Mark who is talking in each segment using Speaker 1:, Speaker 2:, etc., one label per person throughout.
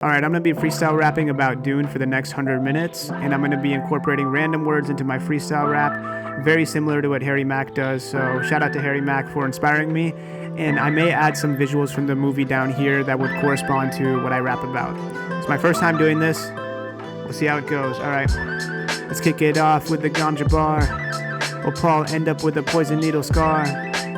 Speaker 1: Alright, I'm going to be freestyle rapping about Dune for the next 100 minutes, and I'm going to be incorporating random words into my freestyle rap, very similar to what Harry Mack does, so shout out to Harry Mack for inspiring me, and I may add some visuals from the movie down here that would correspond to what I rap about. It's my first time doing this. We'll see how it goes. Alright, let's kick it off with the Gom Jabbar. Will Paul end up with a poison needle scar?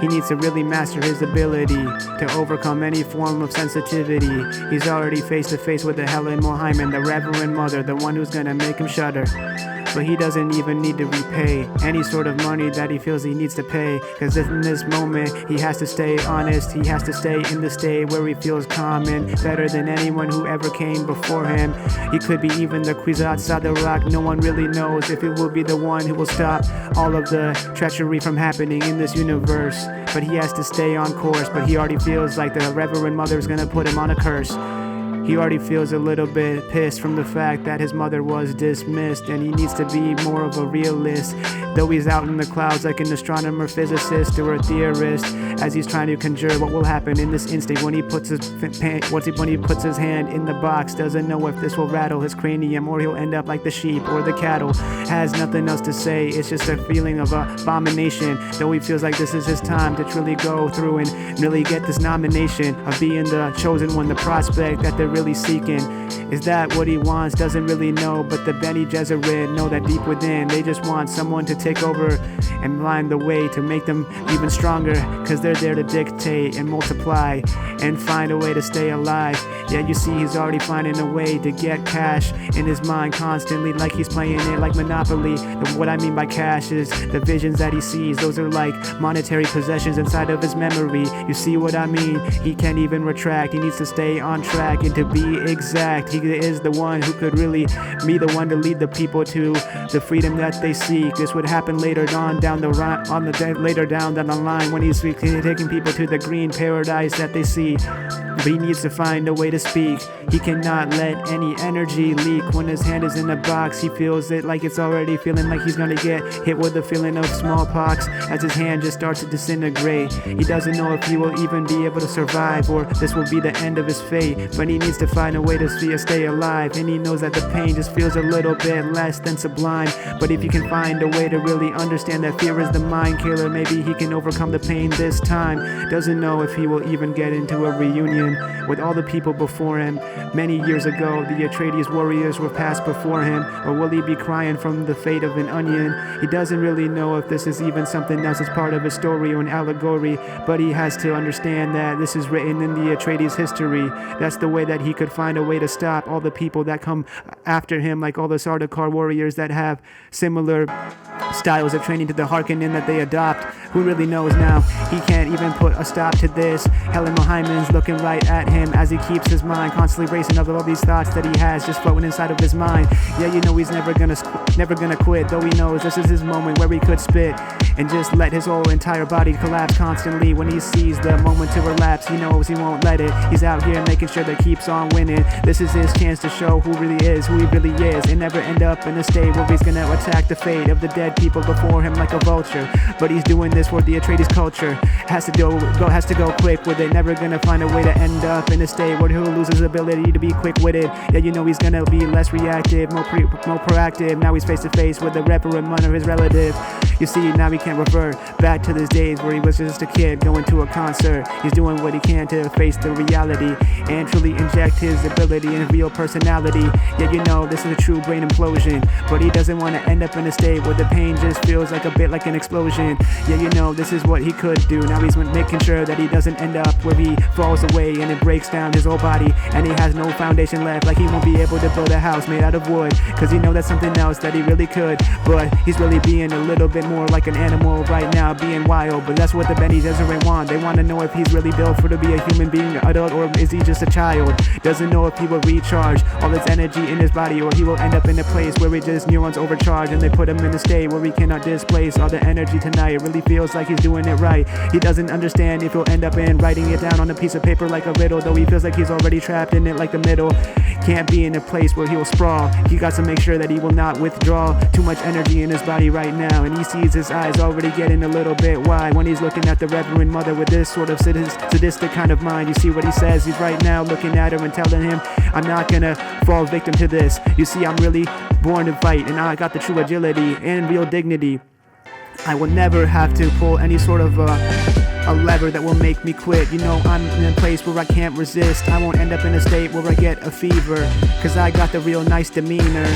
Speaker 1: He needs to really master his ability to overcome any form of sensitivity. He's already face to face with the Helen Mohiman, the Reverend Mother, the one who's gonna make him shudder. But he doesn't even need to repay any sort of money that he feels he needs to pay, cause in this moment he has to stay honest. He has to stay in the state where he feels calm and better than anyone who ever came before him. He could be even the Kwisatz Haderach. No one really knows if it will be the one who will stop all of the treachery from happening in this universe. But he has to stay on course, but he already feels like the Reverend Mother is gonna put him on a curse. He already feels a little bit pissed from the fact that his mother was dismissed, and he needs to be more of a realist. Though he's out in the clouds like an astronomer, physicist, or a theorist, as he's trying to conjure what will happen in this instant when he puts his hand in the box. Doesn't know if this will rattle his cranium, or he'll end up like the sheep or the cattle. Has nothing else to say, it's just a feeling of abomination. Though he feels like this is his time to truly go through and really get this nomination of being the chosen one, the prospect that they're really seeking. Is that what he wants? Doesn't really know, but the Bene Gesserit know that deep within they just want someone to take over and line the way to make them even stronger, cause they're there to dictate and multiply and find a way to stay alive. Yeah, you see he's already finding a way to get cash in his mind constantly, like he's playing it like Monopoly. What I mean by cash is the visions that he sees. Those are like monetary possessions inside of his memory. You see what I mean? He can't even retract. He needs to stay on track, and to be exact, he is the one who could really be the one to lead the people to the freedom that they seek. This would happen later on down the line when he's taking people to the green paradise that they see. But he needs to find a way to speak. He cannot let any energy leak. When his hand is in the box, he feels it like it's already feeling like he's gonna get hit with the feeling of smallpox as his hand just starts to disintegrate. He doesn't know if he will even be able to survive, or this will be the end of his fate. But he needs to find a way to stay alive, and he knows that the pain just feels a little bit less than sublime. But if you can find a way to really understand that fear is the mind killer, maybe he can overcome the pain this time. Doesn't know if he will even get into a reunion with all the people before him. Many years ago, the Atreides warriors were passed before him, or will he be crying from the fate of an onion? He doesn't really know if this is even something else as part of a story or an allegory, but he has to understand that this is written in the Atreides history. That's the way that he could find a way to stop all the people that come after him, like all the Sardaukar warriors that have similar styles of training to the Harkonnen that they adopt. Who really knows now? He can't even put a stop to this. Helen Mohiman's looking right at him as he keeps his mind constantly racing of all these thoughts that he has just floating inside of his mind. Yeah, you know he's never gonna quit, though he knows this is his moment where he could spit and just let his whole entire body collapse constantly. When he sees the moment to relapse, he knows he won't let it. He's out here making sure that keeps on winning. This is his chance to show who he really is, and never end up in a state where he's gonna attack the fate of the dead people before him like a vulture. But he's doing this for the Atreides culture. Has to go quick with it. Never gonna find a way to end up in a state where he'll lose his ability to be quick-witted. Yeah, you know he's gonna be less reactive, more proactive. Now he's face to face with the Reverend Mother, his relative. You see, now he can't revert back to those days where he was just a kid going to a concert. He's doing what he can to face the reality and truly inject his ability and real personality. Yeah, you know this is a true brain implosion, but he doesn't want to end up in a state where the pain just feels like a bit like an explosion. Yeah, you know this is what he could do. Now he's making sure that he doesn't end up where he falls away and it breaks down his whole body and he has no foundation left, like he won't be able to build a house made out of wood, cause he knows that's something else that he really could. But he's really being a little bit more like an animal right now, being wild. But that's what the Bene Gesserit want. They want to know if he's really built to be a human being, adult, or is he just a child? Doesn't know if he will recharge all his energy in his body, or he will end up in a place where he just neurons overcharge and they put him in a state where he cannot displace all the energy tonight. It really feels like he's doing it right. He doesn't understand if he'll end up in writing it down on a piece of paper like a riddle, though he feels like he's already trapped in it like the middle. can't be in a place where he will sprawl. He got to make sure that he will not withdraw too much energy in his body right now, and he sees his eyes already getting a little bit wide when he's looking at the Reverend Mother with this sort of sadistic kind of mind. You see what he says? He's right now looking at her and telling him, I'm not gonna fall victim to this. You see, I'm really born to fight, and I got the true agility and real dignity. I will never have to pull any sort of a lever that will make me quit. You know, I'm in a place where I can't resist. I won't end up in a state where I get a fever, cause I got the real nice demeanor.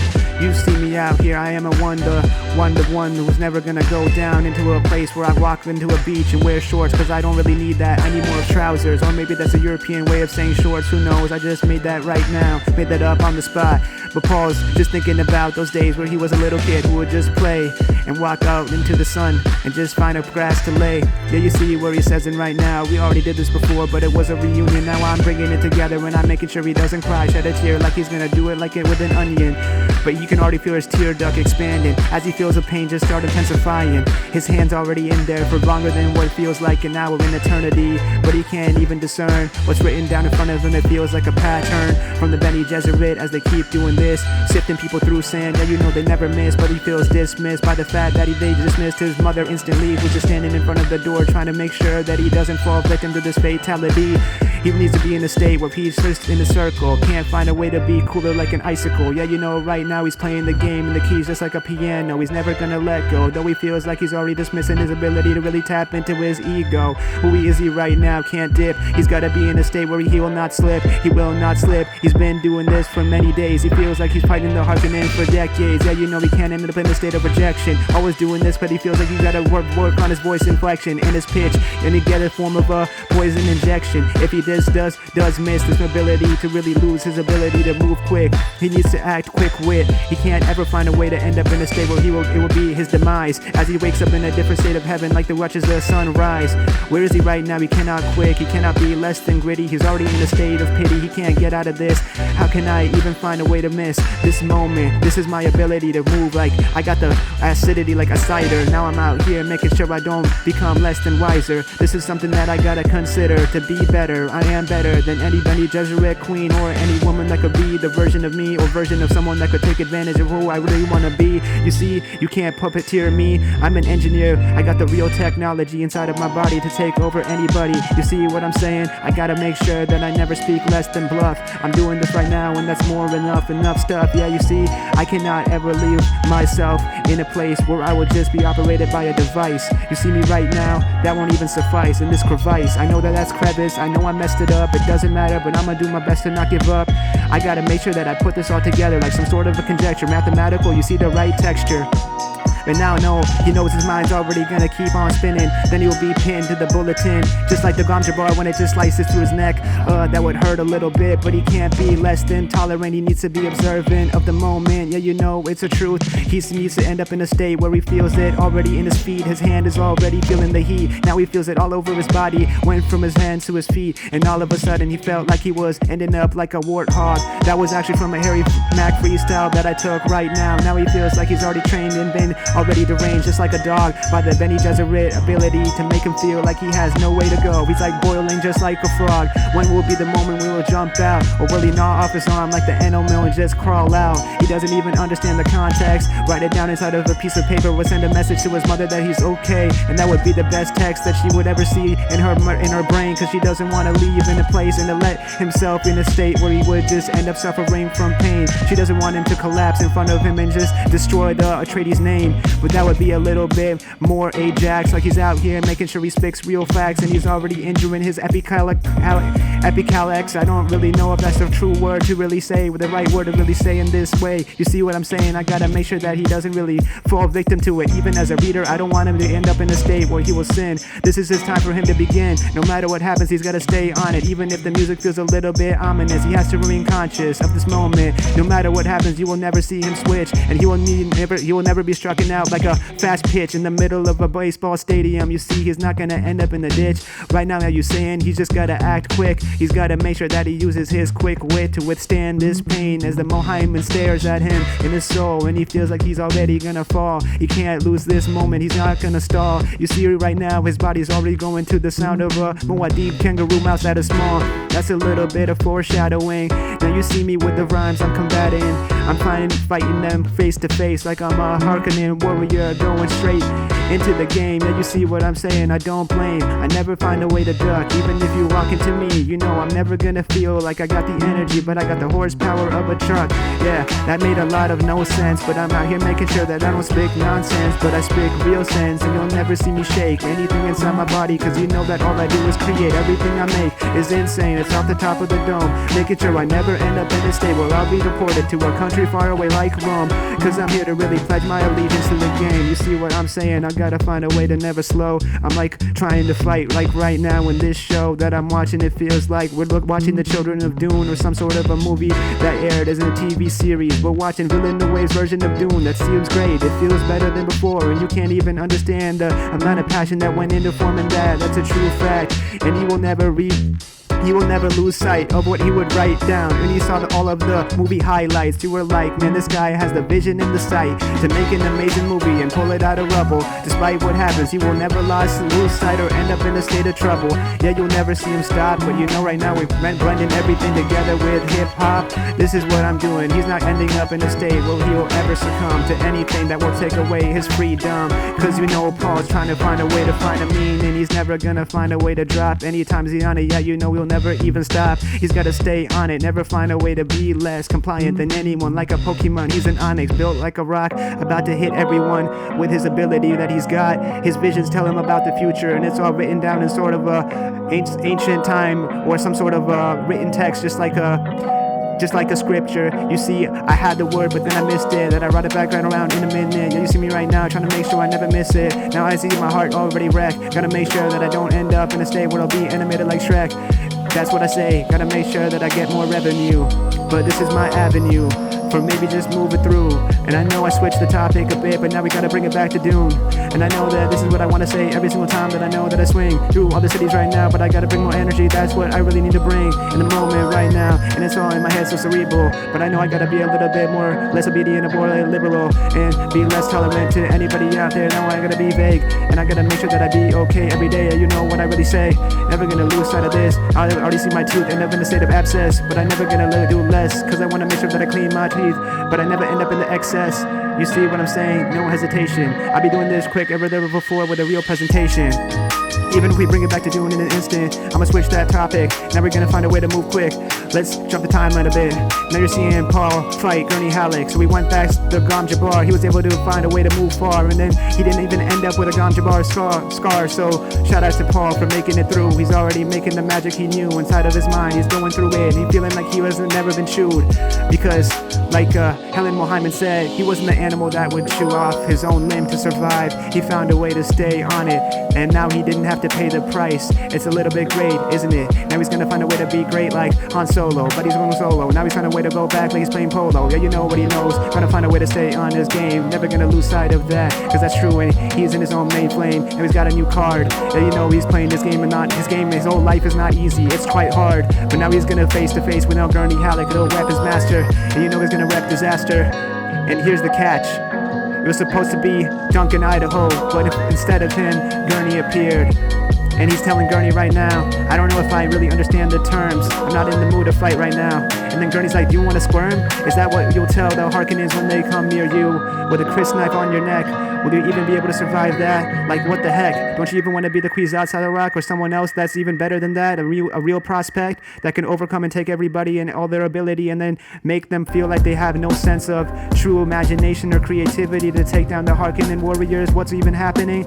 Speaker 1: You see me out here, I am a one who's never gonna go down into a place where I walk into a beach and wear shorts, cause I don't really need that anymore of trousers. Or maybe that's a European way of saying shorts, who knows? I just made that right now, made that up on the spot. But Paul's just thinking about those days where he was a little kid who would just play and walk out into the sun and just find a grass to lay. Yeah, you see where he says it right now. We already did this before, but it was a reunion. Now I'm bringing it together and I'm making sure he doesn't cry, shed a tear like he's gonna do it like it with an onion. But you can already feel his tear duct expanding as he feels the pain just start intensifying. His hand's already in there for longer than what feels like an hour in eternity, but he can't even discern what's written down in front of him. It feels like a pattern from the Bene Gesserit as they keep doing this, sifting people through sand. Yeah, you know they never miss, but he feels dismissed by the fact that they dismissed his mother instantly, who's just standing in front of the door trying to make sure that he doesn't fall victim to this fatality. He needs to be in a state where he's just in a circle, can't find a way to be cooler like an icicle. Yeah, you know, right now he's playing the game and the keys just like a piano. He's never gonna let go, though he feels like he's already dismissing his ability to really tap into his ego. Who he is he right now can't dip. He's gotta be in a state where he will not slip. He will not slip. He's been doing this for many days. He feels like he's fighting the hearkening for decades. Yeah, you know he can't end up in a state of rejection. Always doing this, but he feels like he's gotta work on his voice inflection and his pitch, and he get a form of a poison injection. If he does miss this ability to really lose his ability to move quick, he needs to act quick-wit. He can't ever find a way to end up in a state where it will be his demise as he wakes up in a different state of heaven like the watches the sunrise. Where is he right now? He cannot quit. He cannot be less than gritty. He's already in a state of pity. He can't get out of this. How can I even find a way to miss this moment? This is my ability to move like I got the acidity like a cider. Now I'm out here making sure I don't become less than wiser. This is something that I gotta consider to be better. I am better than any Bene Gesserit queen or any woman that could be the version of me or version of someone that could take advantage of who I really wanna be. You see, you can't puppeteer me. I'm an engineer. I got the real technology inside of my body to take over anybody. You see what I'm saying? I gotta make sure that I never speak less than bluff. I'm doing this right now and that's more enough stuff. Yeah, you see, I cannot ever leave myself in a place where I will just be operated by a device. You see me right now, that won't even suffice in this crevice. I know that that's crevice, I know I messed it up, it doesn't matter, but I'ma do my best to not give up. I gotta make sure that I put this all together like some sort of a conjecture, mathematical, you see the right texture. But now no, he knows his mind's already gonna keep on spinning. Then he'll be pinned to the bulletin, just like the Gom Jabbar when it just slices through his neck. That would hurt a little bit, but he can't be less than tolerant. He needs to be observant of the moment. Yeah, you know it's a truth. He needs to end up in a state where he feels it already in his feet. His hand is already feeling the heat. Now he feels it all over his body. Went from his hands to his feet, and all of a sudden he felt like he was ending up like a warthog. That was actually from a Harry Mack freestyle that I took right now. Now he feels like he's already trained and been already deranged, just like a dog, by the Bene Gesserit ability to make him feel like he has no way to go. He's like boiling just like a frog. When will be the moment we will jump out? Or will he gnaw off his arm like the animal and just crawl out? He doesn't even understand the context. Write it down inside of a piece of paper, will send a message to his mother that he's okay, and that would be the best text that she would ever see in her brain, cause she doesn't want to leave in a place and to let himself in a state where he would just end up suffering from pain. She doesn't want him to collapse in front of him and just destroy the Atreides name, but that would be a little bit more Ajax, like he's out here making sure he speaks real facts, and he's already injuring his epicalex. I don't really know if that's the true word to really say, with the right word to really say in this way. You see what I'm saying? I gotta make sure that he doesn't really fall victim to it. Even as a reader, I don't want him to end up in a state where he will sin. This is his time for him to begin. No matter what happens, he's gotta stay on it. Even if the music feels a little bit ominous, he has to remain conscious of this moment. No matter what happens, you will never see him switch, and he will never be struck in out like a fast pitch in the middle of a baseball stadium. You see, he's not gonna end up in the ditch. Right now, you saying he's just gotta act quick. He's gotta make sure that he uses his quick wit to withstand this pain as the Mohammed stares at him in his soul, and he feels like he's already gonna fall. He can't lose this moment, he's not gonna stall. You see right now, his body's already going to the sound of a Muad'Dib kangaroo mouse that is small. That's a little bit of foreshadowing. Now you see me with the rhymes I'm combating. I'm fighting them face to face like I'm a Harkonnen warrior going straight into the game. Yeah, you see what I'm saying, I don't blame. I never find a way to duck, even if you walk into me. You know I'm never gonna feel like I got the energy, but I got the horsepower of a truck. Yeah, that made a lot of no sense, but I'm out here making sure that I don't speak nonsense, but I speak real sense, and you'll never see me shake anything inside my body, cause you know that all I do is create. Everything I make is insane, it's off the top of the dome, making sure I never end up in a state where I'll be deported to a country far away like Rome, cause I'm here to really pledge my allegiance to the game. You see what I'm saying, I gotta find a way to never slow. I'm like trying to fight, like right now in this show that I'm watching. It feels like we're watching the Children of Dune or some sort of a movie that aired as a TV series. We're watching Villenueve's version of Dune. That seems great, it feels better than before, and you can't even understand the amount of passion that went into forming that. That's a true fact, and he will never lose sight of what he would write down. And he saw all of the movie highlights. You were like, man, this guy has the vision and the sight to make an amazing movie and pull it out of rubble. Despite what happens, he will never lose sight or end up in a state of trouble. Yeah, you'll never see him stop, but you know right now we're blending everything together with hip-hop. This is what I'm doing. He's not ending up in a state where he'll ever succumb to anything that will take away his freedom. Cause you know Paul's trying to find a way to find a meaning. He's never gonna find a way to drop. Anytime he's on it, yeah, you know he'll never even stop. He's gotta stay on it, never find a way to be less compliant than anyone. Like a Pokemon, he's an Onyx, built like a rock, about to hit everyone with his ability that he's got. His visions tell him about the future, and it's all written down in sort of a ancient time or some sort of written text, just like a scripture. You see, I had the word, but then I missed it. That I write it back right around in a minute. Yeah, you see me right now, trying to make sure I never miss it. Now I see my heart already wrecked. Gotta make sure that I don't end up in a state where I'll be animated like Shrek. That's what I say, gotta make sure that I get more revenue. But this is my avenue for maybe just move it through. And I know I switched the topic a bit, but now we gotta bring it back to Dune. And I know that this is what I wanna say every single time that I know that I swing through all the cities right now, but I gotta bring more energy. That's what I really need to bring in the moment right now. And it's all in my head, so cerebral. But I know I gotta be a little bit more, less obedient, more liberal, and be less tolerant to anybody out there. Now I gotta be vague, and I gotta make sure that I be okay every day. You know what I really say, never gonna lose sight of this. I already see my tooth end up in a state of abscess, but I never gonna let it do less, cause I wanna make sure that I clean my teeth, but I never end up in the excess. You see what I'm saying? No hesitation. I'll be doing this quick, ever there before, with a real presentation. Even if we bring it back to Dune in an instant, I'ma switch that topic. Now we're gonna find a way to move quick. Let's jump the timeline a bit. Now you're seeing Paul fight Gurney Halleck. So we went back to Gom Jabbar. He was able to find a way to move far, and then he didn't even end up with a Gom Jabbar scar. So shout out to Paul for making it through. He's already making the magic he knew inside of his mind. He's going through it. He's feeling like he has never been chewed. Because like Helen Mohammed said, he wasn't the animal that would chew off his own limb to survive. He found a way to stay on it, and now he didn't have to pay the price. It's a little bit great, isn't it? Now he's gonna find a way to be great like Han Solo, but he's going solo. Now he's finding a way to go back like he's playing polo. Yeah, you know what he knows. Gonna find a way to stay on his game. Never gonna lose sight of that, cause that's true, and he's in his own main flame. And he's got a new card. Yeah, you know he's playing this game and not his game. His whole life is not easy, it's quite hard. But now he's gonna face to face with Gurney Halleck, the weapons master. And you know he's gonna rep disaster. And here's the catch. It was supposed to be Duncan, Idaho, but instead of him, Gurney appeared. And he's telling Gurney right now, I don't know if I really understand the terms. I'm not in the mood to fight right now. And then Gurney's like, do you want to squirm? Is that what you'll tell the Harkonnens when they come near you with a crisp knife on your neck? Will you even be able to survive that? Like, what the heck? Don't you even want to be the Kwisatz Haderach or someone else that's even better than that? A real prospect that can overcome and take everybody and all their ability and then make them feel like they have no sense of true imagination or creativity to take down the Harkonnen warriors? What's even happening?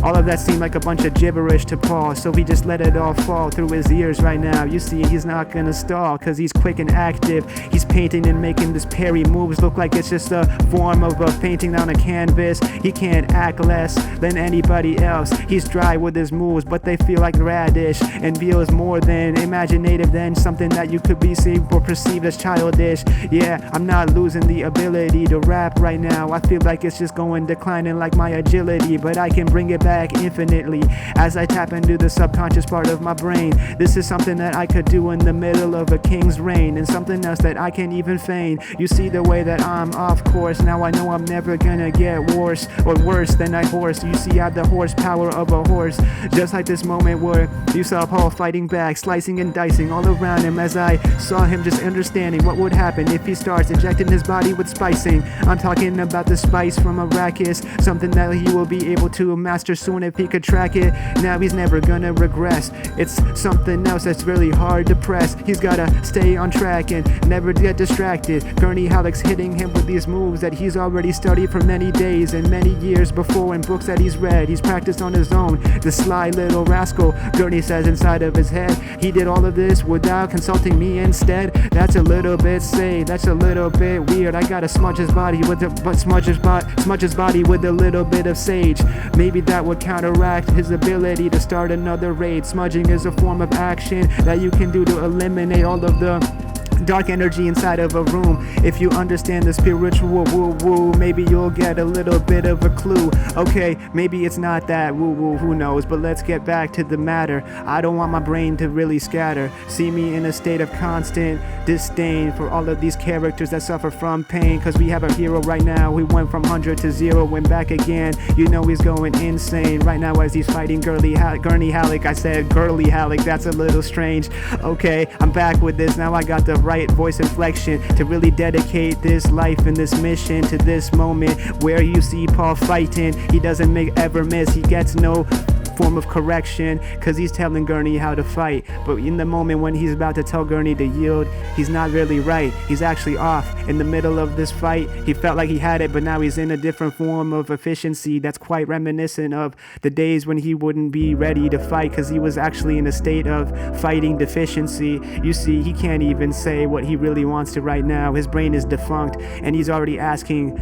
Speaker 1: All of that seemed like a bunch of gibberish to Paul, so he just let it all fall through his ears right now. You see, he's not gonna stall, cause he's quick and active. He's painting and making this parry moves look like it's just a form of a painting on a canvas. He can't act less than anybody else. He's dry with his moves, but they feel like radish, and feels more than imaginative than something that you could be seen or perceived as childish. Yeah, I'm not losing the ability to rap right now. I feel like it's just going declining like my agility, but I can bring it back infinitely as I tap into the subconscious part of my brain. This is something that I could do in the middle of a king's reign, and something else that I can't even feign. You see the way that I'm off course, now I know I'm never gonna get worse or worse than I horse. You see, I have the horsepower of a horse, just like this moment where you saw Paul fighting back, slicing and dicing all around him, as I saw him just understanding what would happen if he starts injecting his body with spicing. I'm talking about the spice from Arrakis, something that he will be able to master soon if he could track it. Now he's never gonna regress. It's something else that's really hard to press. He's gotta stay on track and never get distracted. Gurney Halleck's hitting him with these moves that he's already studied for many days and many years before in books that he's read. He's practiced on his own. The sly little rascal, Gurney says inside of his head. He did all of this without consulting me instead. That's a little bit that's a little bit weird. I gotta smudge his body with smudge his body with a little bit of sage. Maybe that would counteract his ability to start another raid. Smudging is a form of action that you can do to eliminate all of the dark energy inside of a room. If you understand the spiritual woo-woo, maybe you'll get a little bit of a clue. Okay, maybe it's not that woo-woo, who knows, but let's get back to the matter. I don't want my brain to really scatter. See me in a state of constant disdain for all of these characters that suffer from pain, cause we have a hero right now. We went from 100 to 0, went back again. You know he's going insane right now as he's fighting Gurney Halleck. I said Gurney Halleck, that's a little strange. Okay, I'm back with this. Now I got the right voice inflection to really dedicate this life and this mission to this moment where you see Paul fighting. He doesn't ever miss. He gets no form of correction cause he's telling Gurney how to fight, but in the moment when he's about to tell Gurney to yield, he's not really right. He's actually off. In the middle of this fight, he felt like he had it, but now he's in a different form of efficiency that's quite reminiscent of the days when he wouldn't be ready to fight cause he was actually in a state of fighting deficiency. You see, he can't even say what he really wants to right now. His brain is defunct and he's already asking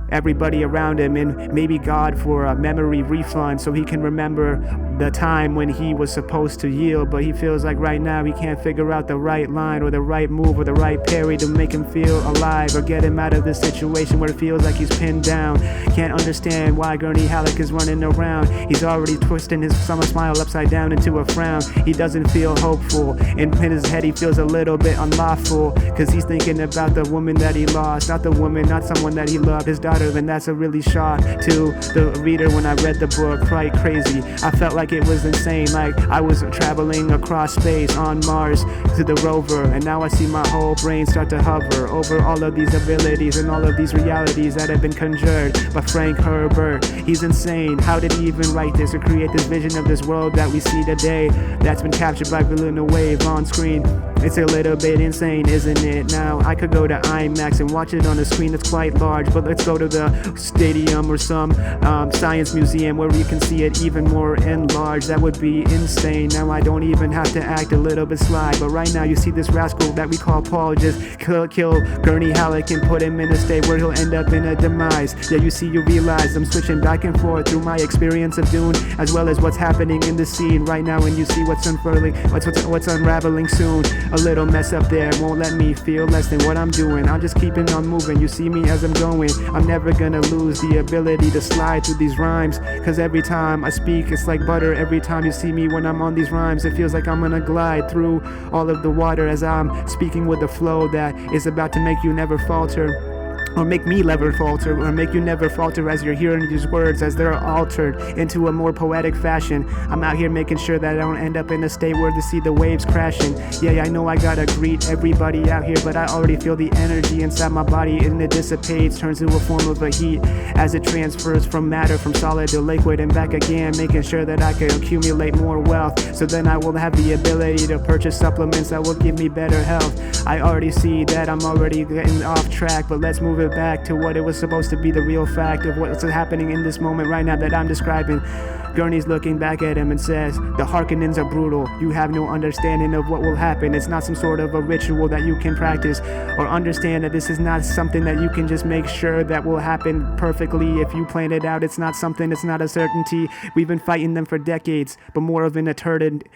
Speaker 1: everybody around him and maybe God for a memory refund so he can remember the time when he was supposed to yield, but he feels like right now he can't figure out the right line or the right move or the right parry to make him feel alive or get him out of this situation where it feels like he's pinned down. Can't understand why Gurney Halleck is running around. He's already twisting his summer smile upside down into a frown. He doesn't feel hopeful, and in his head he feels a little bit unlawful cause he's thinking about the woman that he lost, not the woman, not someone that he loved, his daughter. And that's a really shock to the reader when I read the book. Quite crazy. I felt like it was insane, like I was traveling across space on Mars to the rover, and now I see my whole brain start to hover over all of these abilities and all of these realities that have been conjured by Frank Herbert. He's insane. How did he even write this or create this vision of this world that we see today that's been captured by Villenueve on screen? It's a little bit insane, isn't it? Now I could go to IMAX and watch it on a screen that's quite large, but let's go to the stadium or some science museum where you can see it even more enlarged. That would be insane. Now I don't even have to act a little bit sly, but right now you see this rascal that we call Paul just kill Gurney Halleck and put him in a state where he'll end up in a demise. Yeah, you realize I'm switching back and forth through my experience of Dune as well as what's happening in the scene right now, and you see what's unfurling, what's unraveling soon. A little mess up there won't let me feel less than what I'm doing. I'm just keeping on moving. You see me as I'm going. I'm never gonna lose the ability to slide through these rhymes, cause every time I speak it's like butter. Every time you see me when I'm on these rhymes, it feels like I'm gonna glide through all of the water as I'm speaking with the flow that is about to make you never falter, or make me never falter, or make you never falter as you're hearing these words as they're altered into a more poetic fashion. I'm out here making sure that I don't end up in a state where to see the waves crashing. Yeah, I know I gotta greet everybody out here, but I already feel the energy inside my body and it dissipates, turns into a form of a heat as it transfers from matter, from solid to liquid and back again, making sure that I can accumulate more wealth, so then I will have the ability to purchase supplements that will give me better health. I already see that I'm already getting off track, but let's move it back to what it was supposed to be, the real fact of what's happening in this moment right now that I'm describing. Gurney's looking back at him and says, the Harkonnens are brutal. You have no understanding of what will happen. It's not some sort of a ritual that you can practice or understand that this is not something that you can just make sure that will happen perfectly if you plan it out. It's not something, it's not a certainty. We've been fighting them for decades, but more of an eternity.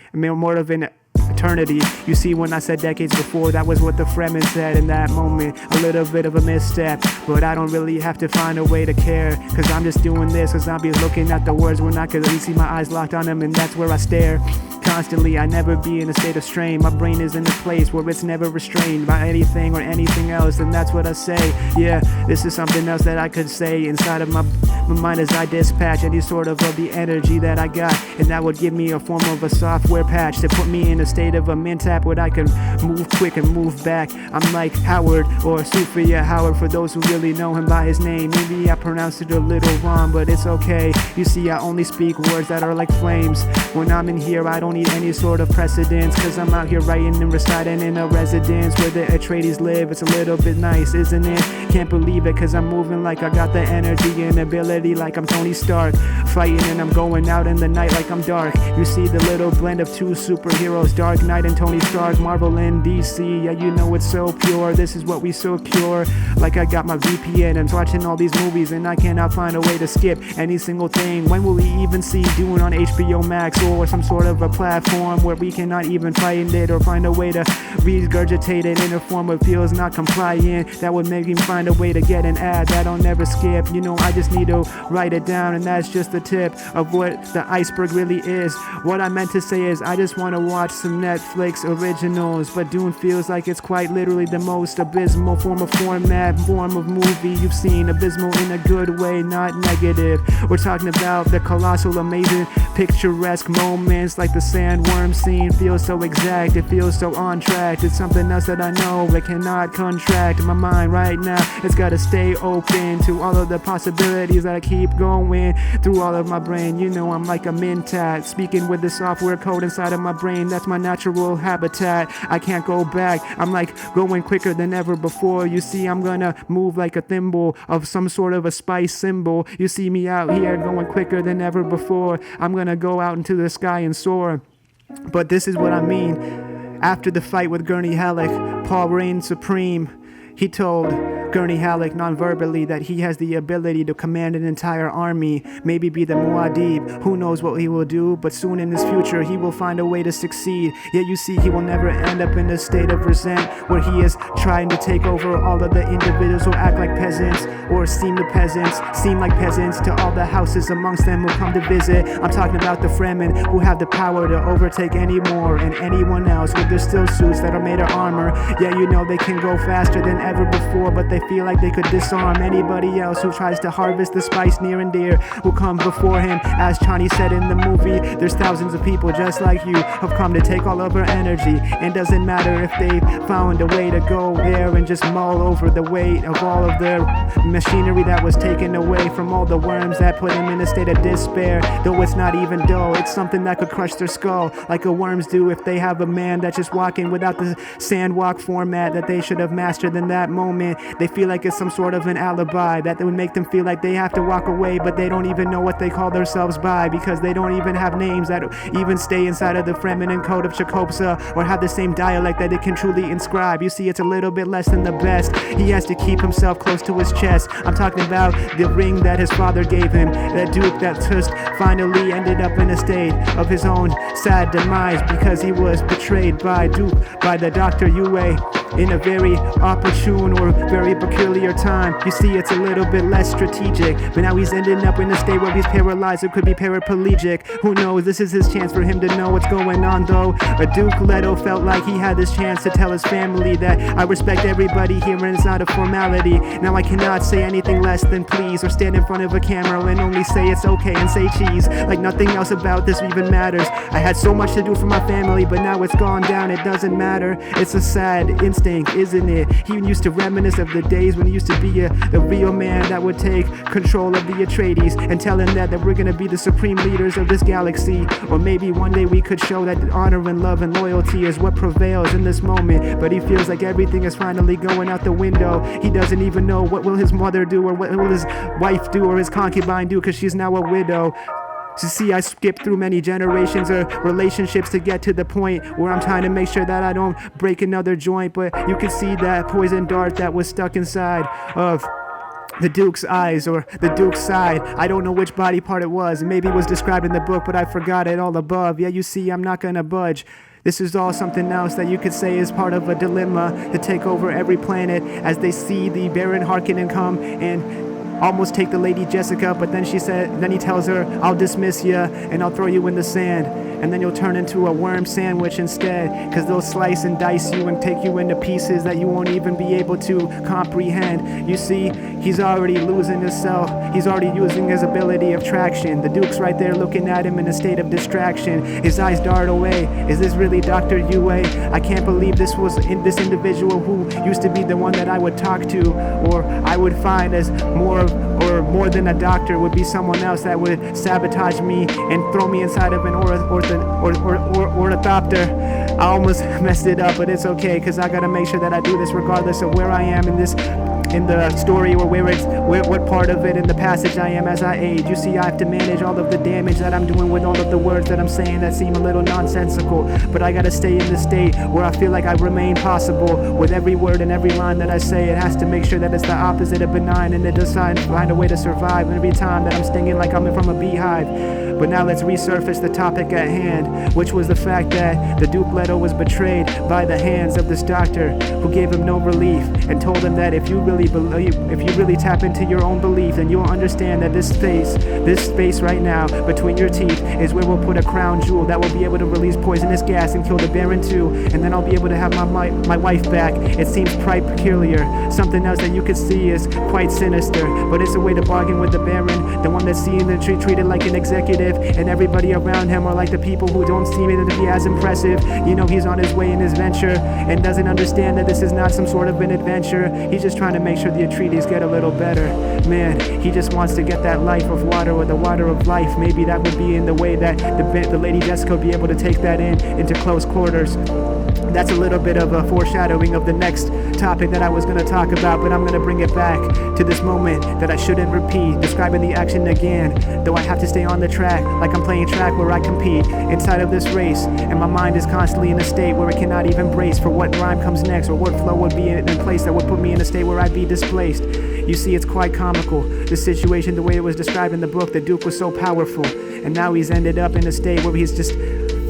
Speaker 1: You see, when I said decades before, that was what the Fremen said in that moment. A little bit of a misstep, but I don't really have to find a way to care, cause I'm just doing this, cause I'll be looking at the words when I can really see my eyes locked on them, and that's where I stare. Constantly, I never be in a state of strain. My brain is in a place where it's never restrained by anything or anything else, and that's what I say. Yeah, this is something else that I could say inside of my mind as I dispatch any sort of the energy that I got, and that would give me a form of a software patch to put me in a state of a mint tap where I can move quick and move back. I'm like Howard, or Sophia Howard for those who really know him by his name. Maybe I pronounced it a little wrong, but it's okay. You see, I only speak words that are like flames. When I'm in here, I don't need any sort of precedence, cause I'm out here writing and reciting in a residence where the Atreides live. It's a little bit nice, isn't it? Can't believe it, cause I'm moving like I got the energy and ability like I'm Tony Stark, fighting and I'm going out in the night like I'm dark. You see the little blend of two superheroes, Dark Knight and Tony Stark, Marvel and DC. Yeah, you know it's so pure, this is what we so pure. Like I got my VPN and watching all these movies and I cannot find a way to skip any single thing. When will we even see Dune on HBO Max or some sort of a platform where we cannot even find it or find a way to regurgitate it in a form of feels not compliant that would make him find a way to get an ad that I'll never skip. You know, I just need to write it down, and that's just the tip of what the iceberg really is. What I meant to say is I just want to watch some Netflix originals, but Dune feels like it's quite literally the most abysmal form of movie you've seen. Abysmal in a good way, not negative. We're talking about the colossal, amazing, picturesque moments like the sandworm scene. Feels so exact, it feels so on track. It's something else that I know I cannot contract. My mind right now, it's gotta stay open to all of the possibilities that I keep going through all of my brain. You know, I'm like a mentat, speaking with the software code inside of my brain. That's my natural habitat. I can't go back. I'm like going quicker than ever before. You see, I'm gonna move like a thimble of some sort of a spice symbol. You see me out here going quicker than ever before. I'm gonna go out into the sky and soar. But this is what I mean. After the fight with Gurney Halleck, Paul reigned supreme. He told Gurney Halleck non-verbally that he has the ability to command an entire army, maybe be the Muad'Dib. Who knows what he will do, but soon in his future he will find a way to succeed. Yet you see, he will never end up in a state of resent where he is trying to take over all of the individuals who act like peasants or seem like peasants to all the houses amongst them who come to visit. I'm talking about the Fremen who have the power to overtake anyone and anyone else with their steel suits that are made of armor. Yeah, you know they can go faster than ever before, but they feel like they could disarm anybody else who tries to harvest the spice near and dear who come before him. As Chani said in the movie, there's thousands of people just like you who've come to take all of our energy, and doesn't matter if they found a way to go there and just mull over the weight of all of their machinery that was taken away from all the worms that put them in a state of despair. Though it's not even dull, it's something that could crush their skull like a worms do if they have a man that's just walking without the sandwalk format that they should have mastered in that moment. They feel like it's some sort of an alibi that would make them feel like they have to walk away, but they don't even know what they call themselves by, because they don't even have names that even stay inside of the Fremen code of Chakopsa or have the same dialect that it can truly inscribe. You see, it's a little bit less than the best. He has to keep himself close to his chest. I'm talking about the ring that his father gave him, that Duke that just finally ended up in a state of his own sad demise because he was betrayed by Duke, by the Dr. Yueh, in a very opportune or very peculiar time. You see, it's a little bit less strategic, but now he's ending up in a state where he's paralyzed or could be paraplegic. Who knows? This is his chance for him to know what's going on, though. But Duke Leto felt like he had this chance to tell his family that I respect everybody here and it's not a formality. Now I cannot say anything less than please, or stand in front of a camera and only say it's okay and say cheese, like nothing else about this even matters. I had so much to do for my family, but now it's gone down, it doesn't matter. It's a sad instance instinct, isn't it? He used to reminisce of the days when he used to be the real man that would take control of the Atreides and tell him that we're gonna be the supreme leaders of this galaxy. Or maybe one day we could show that honor and love and loyalty is what prevails in this moment. But he feels like everything is finally going out the window. He doesn't even know what will his mother do, or what will his wife do, or his concubine do, because she's now a widow. You see, I skipped through many generations of relationships to get to the point where I'm trying to make sure that I don't break another joint. But you can see that poison dart that was stuck inside of the Duke's eyes, or the Duke's side. I don't know which body part it was. Maybe it was described in the book, but I forgot it all above. Yeah, you see, I'm not gonna budge. This is all something else that you could say is part of a dilemma to take over every planet, as they see the Baron Harkonnen come and almost take the Lady Jessica, but then he tells her, I'll dismiss you and I'll throw you in the sand, and then you'll turn into a worm sandwich instead, because they'll slice and dice you and take you into pieces that you won't even be able to comprehend. You see, he's already losing himself. He's already using his ability of traction. The Duke's right there looking at him in a state of distraction. His eyes dart away. Is this really Dr. Yueh? I can't believe this was this individual who used to be the one that I would talk to, or I would find as more than a doctor, would be someone else that would sabotage me and throw me inside of an ornithopter. I almost messed it up, but it's okay, because I gotta make sure that I do this regardless of where I am in the story, or what part of it in the passage I am as I age. You see, I have to manage all of the damage that I'm doing with all of the words that I'm saying that seem a little nonsensical, but I gotta stay in the state where I feel like I remain possible with every word and every line that I say. It has to make sure that it's the opposite of benign, and it does find a way to survive every time that I'm stinging like I'm from a beehive. But now let's resurface the topic at hand, which was the fact that the Duke Leto was betrayed by the hands of this doctor who gave him no relief and told him that if you really tap into your own belief, then you'll understand that this space right now between your teeth is where we'll put a crown jewel that will be able to release poisonous gas and kill the Baron too, and then I'll be able to have my wife back. It seems quite peculiar. Something else that you could see is quite sinister, but it's a way to bargain with the Baron, the one that's seen and treated like an executive, and everybody around him are like the people who don't seem to be as impressive. You know, he's on his way in his venture and doesn't understand that this is not some sort of an adventure. He's just trying to make sure the Atreides get a little better. Man, he just wants to get that life of water, or the water of life. Maybe that would be in the way that the Lady Jessica would be able to take that into close quarters. That's a little bit of a foreshadowing of the next topic that I was going to talk about, but I'm going to bring it back to this moment that I shouldn't repeat, describing the action again, though I have to stay on the track like I'm playing track where I compete inside of this race, and my mind is constantly in a state where it cannot even brace for what rhyme comes next, or what flow would be in place that would put me in a state where I'd be displaced. You see, it's quite comical, this situation, the way it was described in the book. The Duke was so powerful, and now he's ended up in a state where he's just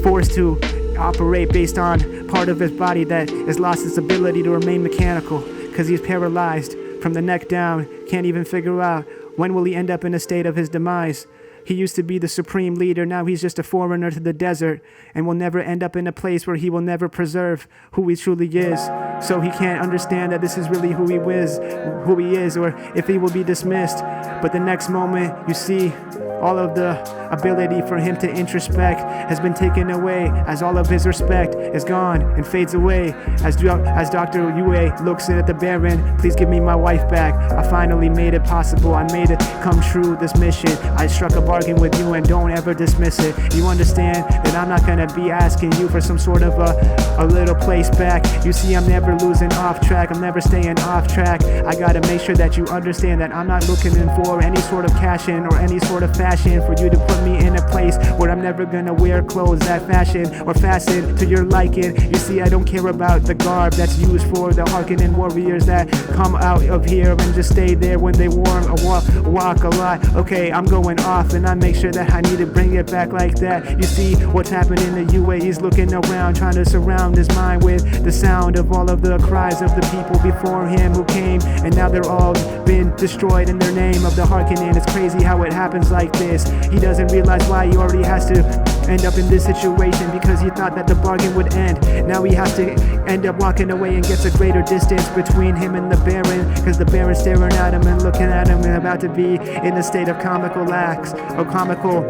Speaker 1: forced to operate based on part of his body that has lost its ability to remain mechanical, because he's paralyzed from the neck down, can't even figure out when will he end up in a state of his demise. He used to be the supreme leader, now he's just a foreigner to the desert, and will never end up in a place where he will never preserve who he truly is. So he can't understand that this is really who he is, or if he will be dismissed. But the next moment, you see, all of the ability for him to introspect has been taken away, as all of his respect is gone and fades away. As Dr. Yueh looks in at the Baron, please give me my wife back. I finally made it possible. I made it come true, this mission. I struck a bargain with you, and don't ever dismiss it. You understand that I'm not gonna be asking you for some sort of a little place back. You see, I'm never losing off track. I'm never staying off track. I gotta make sure that you understand that I'm not looking for any sort of cash in or any sort of fashion for you to put me in a place where I'm never gonna wear clothes that fashion or fasten to your liking. You see, I don't care about the garb that's used for the Harkonnen warriors that come out of here and just stay there when they walk a lot. Okay, I'm going off, and I make sure that I need to bring it back like that. You see what's happening to Yueh. He's looking around, trying to surround his mind with the sound of all of the cries of the people before him who came, and now they're all been destroyed in their name of the Harkonnen. It's crazy how it happens like this. He doesn't realize why he already has to end up in this situation, because he thought that the bargain would end. Now he has to end up walking away and gets a greater distance between him and the Baron, because the Baron's staring at him and looking at him and about to be in a state of comical acts or comical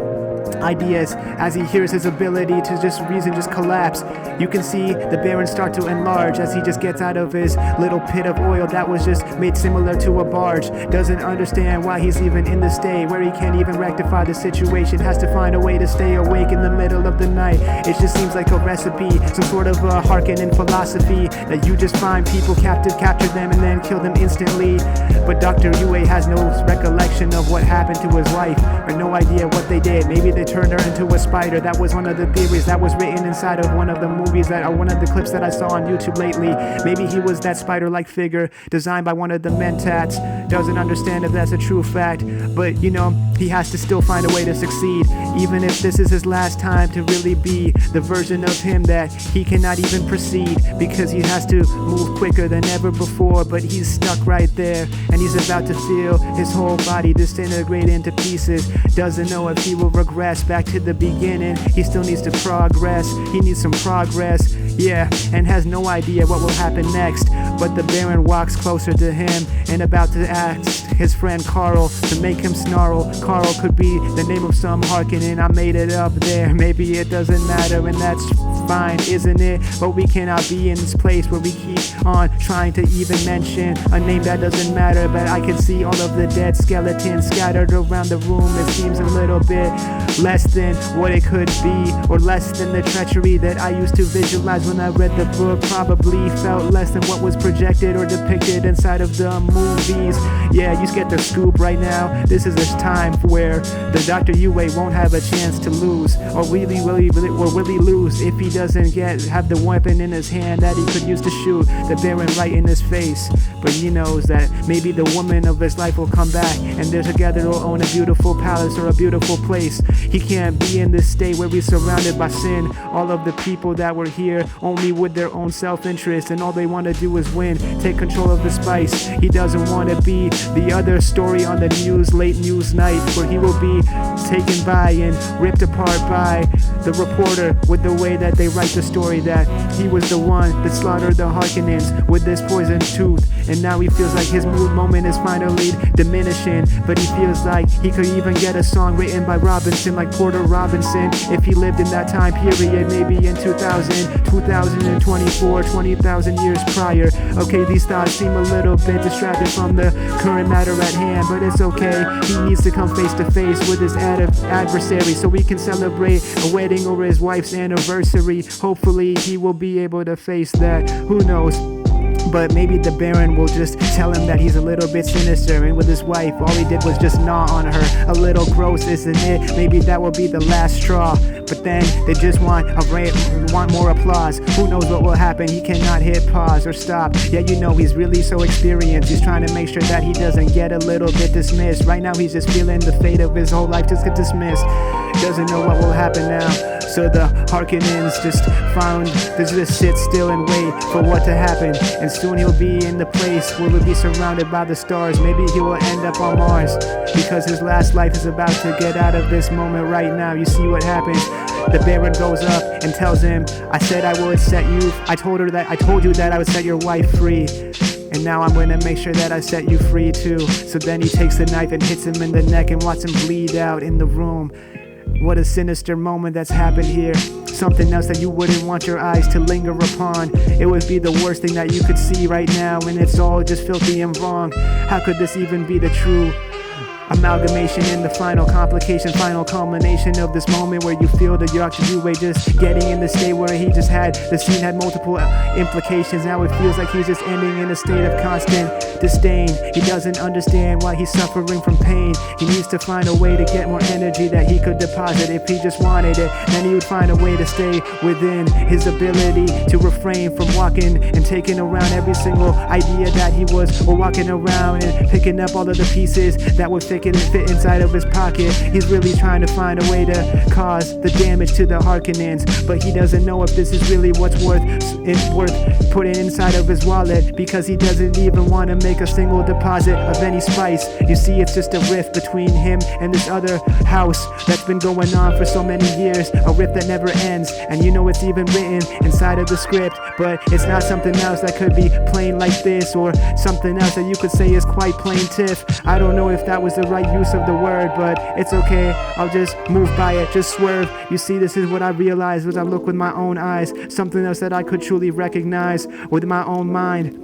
Speaker 1: ideas as he hears his ability to just reason just collapse. You can see the Baron start to enlarge as he just gets out of his little pit of oil that was just made similar to a barge. Doesn't understand why he's even in the state where he can't even rectify the situation. Has to find a way to stay awake in the middle of the night. It just seems like a recipe, some sort of a Harkonnen philosophy that you just find people captive, capture them, and then kill them instantly. But Dr. Yueh has no recollection of what happened to his wife, or no idea what they did. Maybe they turned her into a spider. That was one of the theories that was written inside of one of the movies that, or one of the clips that I saw on YouTube lately. Maybe he was that spider-like figure designed by one of the Mentats. Doesn't understand if that's a true fact, but you know, he has to still find a way to succeed, even if this is his last time to really be the version of him that he cannot even proceed, because he has to move quicker than ever before. But he's stuck right there, and he's about to feel his whole body disintegrate into pieces. Doesn't know if he will regress back to the beginning. He still needs to progress. He needs some progress, yeah, and has no idea what will happen next. But the Baron walks closer to him and about to ask his friend Carl to make him snarl. Carl could be the name of some Harkonnen. I made it up there. Maybe it doesn't matter, and that's fine, isn't it? But we cannot be in this place where we keep on trying to even mention a name that doesn't matter. But I can see all of the dead skeletons scattered around the room. It seems a little bit less than what it could be, or less than the treachery that I used to visualize when I read the book. Probably felt less than what was projected or depicted inside of the movies. Yeah, you get the scoop right now. This is a time where the Dr. Yueh won't have a chance to lose, or really lose if he doesn't have the weapon in his hand that he could use to shoot the Baron right in his face. But he knows that maybe the woman of his life will come back, and they're together will own a beautiful palace or a beautiful place. He can't be in this state where we're surrounded by sin. All of the people that were here only with their own self-interest, and all they want to do is win, take control of the spice. He doesn't want to be the other story on the news, late news night, where he will be taken by and ripped apart by the reporter with the way that they write the story, that he was the one that slaughtered the Harkonnens with this poisoned tooth. And now he feels like his mood moment is finally diminishing, but he feels like he could even get a song written by Robinson, like Porter Robinson, if he lived in that time period, maybe in 2000, 2024, 20,000 years prior. Okay, these thoughts seem a little bit distracted from the current matter at hand, but it's okay. He needs to come face to face with his adversary so we can celebrate a wedding or his wife's anniversary. Hopefully he will be able to face that. Who knows? But maybe the Baron will just tell him that he's a little bit sinister, and with his wife, all he did was just gnaw on her. A little gross, isn't it? Maybe that will be the last straw. But then they just want more applause. Who knows what will happen? He cannot hit pause or stop. Yeah, you know, he's really so experienced. He's trying to make sure that he doesn't get a little bit dismissed. Right now he's just feeling the fate of his whole life just get dismissed. Doesn't know what will happen now. So the Harkonnens just sit still and wait for what to happen. And soon he'll be in the place where he'll be surrounded by the stars. Maybe he will end up on Mars, because his last life is about to get out of this moment right now. You see what happens? The Baron goes up and tells him, I said I would set you, I told you that I would set your wife free. And now I'm gonna make sure that I set you free too. So then he takes the knife and hits him in the neck and watches him bleed out in the room. What a sinister moment that's happened here. Something else that you wouldn't want your eyes to linger upon. It would be the worst thing that you could see right now, and it's all just filthy and wrong. How could this even be the true amalgamation in the final complication, final culmination of this moment where you feel the Dr. Yueh just getting in the state where he just had, the scene had multiple implications. Now it feels like he's just ending in a state of constant disdain. He doesn't understand why he's suffering from pain. He needs to find a way to get more energy that he could deposit. If he just wanted it, then he would find a way to stay within his ability to refrain from walking and taking around every single idea that he was, or walking around and picking up all of the pieces that would fit inside of his pocket. He's really trying to find a way to cause the damage to the Harkonnens, but he doesn't know if this is really what's worth putting inside of his wallet, because he doesn't even want to make a single deposit of any spice. You see, it's just a rift between him and this other house that's been going on for so many years, a rift that never ends. And you know it's even written inside of the script, but it's not something else that could be plain like this, or something else that you could say is quite plaintiff. I don't know if that was the right use of the word, but it's okay, I'll just move by it, just swerve. You see, this is what I realize as I look with my own eyes, something else that I could truly recognize with my own mind.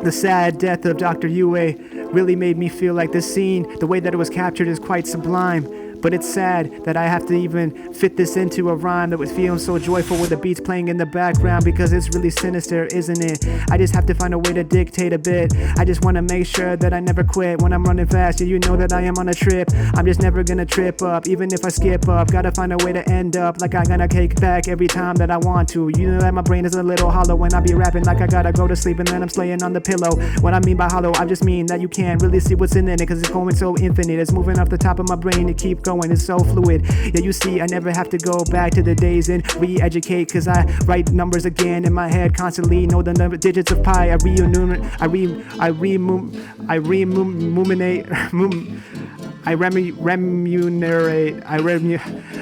Speaker 1: The sad death of Dr. Yueh really made me feel like this scene, the way that it was captured, is quite sublime. But it's sad that I have to even fit this into a rhyme that was feeling so joyful with the beats playing in the background, because it's really sinister, isn't it? I just have to find a way to dictate a bit. I just want to make sure that I never quit when I'm running fast. Yeah, you know that I am on a trip. I'm just never gonna trip up, even if I skip up. Gotta find a way to end up like I gotta kick back every time that I want to. You know that my brain is a little hollow when I be rapping, like I gotta go to sleep and then I'm slaying on the pillow. What I mean by hollow, I just mean that you can't really see what's in it, cause it's going so infinite. It's moving off the top of my brain to keep going. It's so fluid. Yeah, you see, I never have to go back to the days and re-educate, cause I write numbers again in my head constantly. Know the number digits of pi.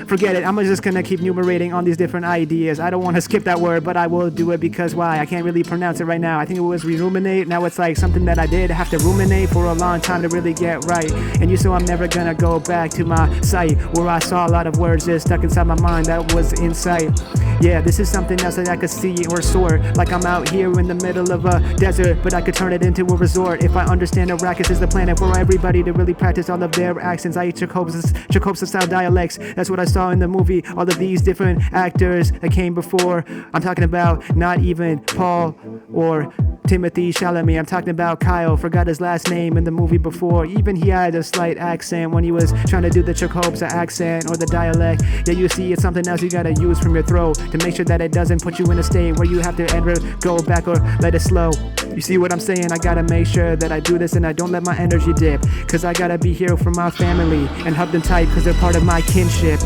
Speaker 1: Forget it. I'm just gonna keep numerating on these different ideas. I don't want to skip that word, but I will do it because why? I can't really pronounce it right now. I think it was ruminate. Now it's like something that I did have to ruminate for a long time to really get right. And you so I'm never gonna go back to my site where I saw a lot of words just stuck inside my mind that was in sight. Yeah, this is something else that I could see or sort. Like I'm out here in the middle of a desert, but I could turn it into a resort. If I understand Arrakis is the planet for everybody to really practice all of their accents. I eat Chekhov's style dialects. That's what I saw in the movie. All of these different actors that came before. I'm talking about not even Paul or Timothy Chalamet. I'm talking about Kyle. Forgot his last name in the movie before. Even he had a slight accent when he was trying to do the Chekhov's accent or the dialect. Yeah, you see, it's something else you gotta use from your throat to make sure that it doesn't put you in a state where you have to ever go back or let it slow. You see what I'm saying? I gotta make sure that I do this and I don't let my energy dip, cause I gotta be here for my family and hug them tight cause they're part of my kinship.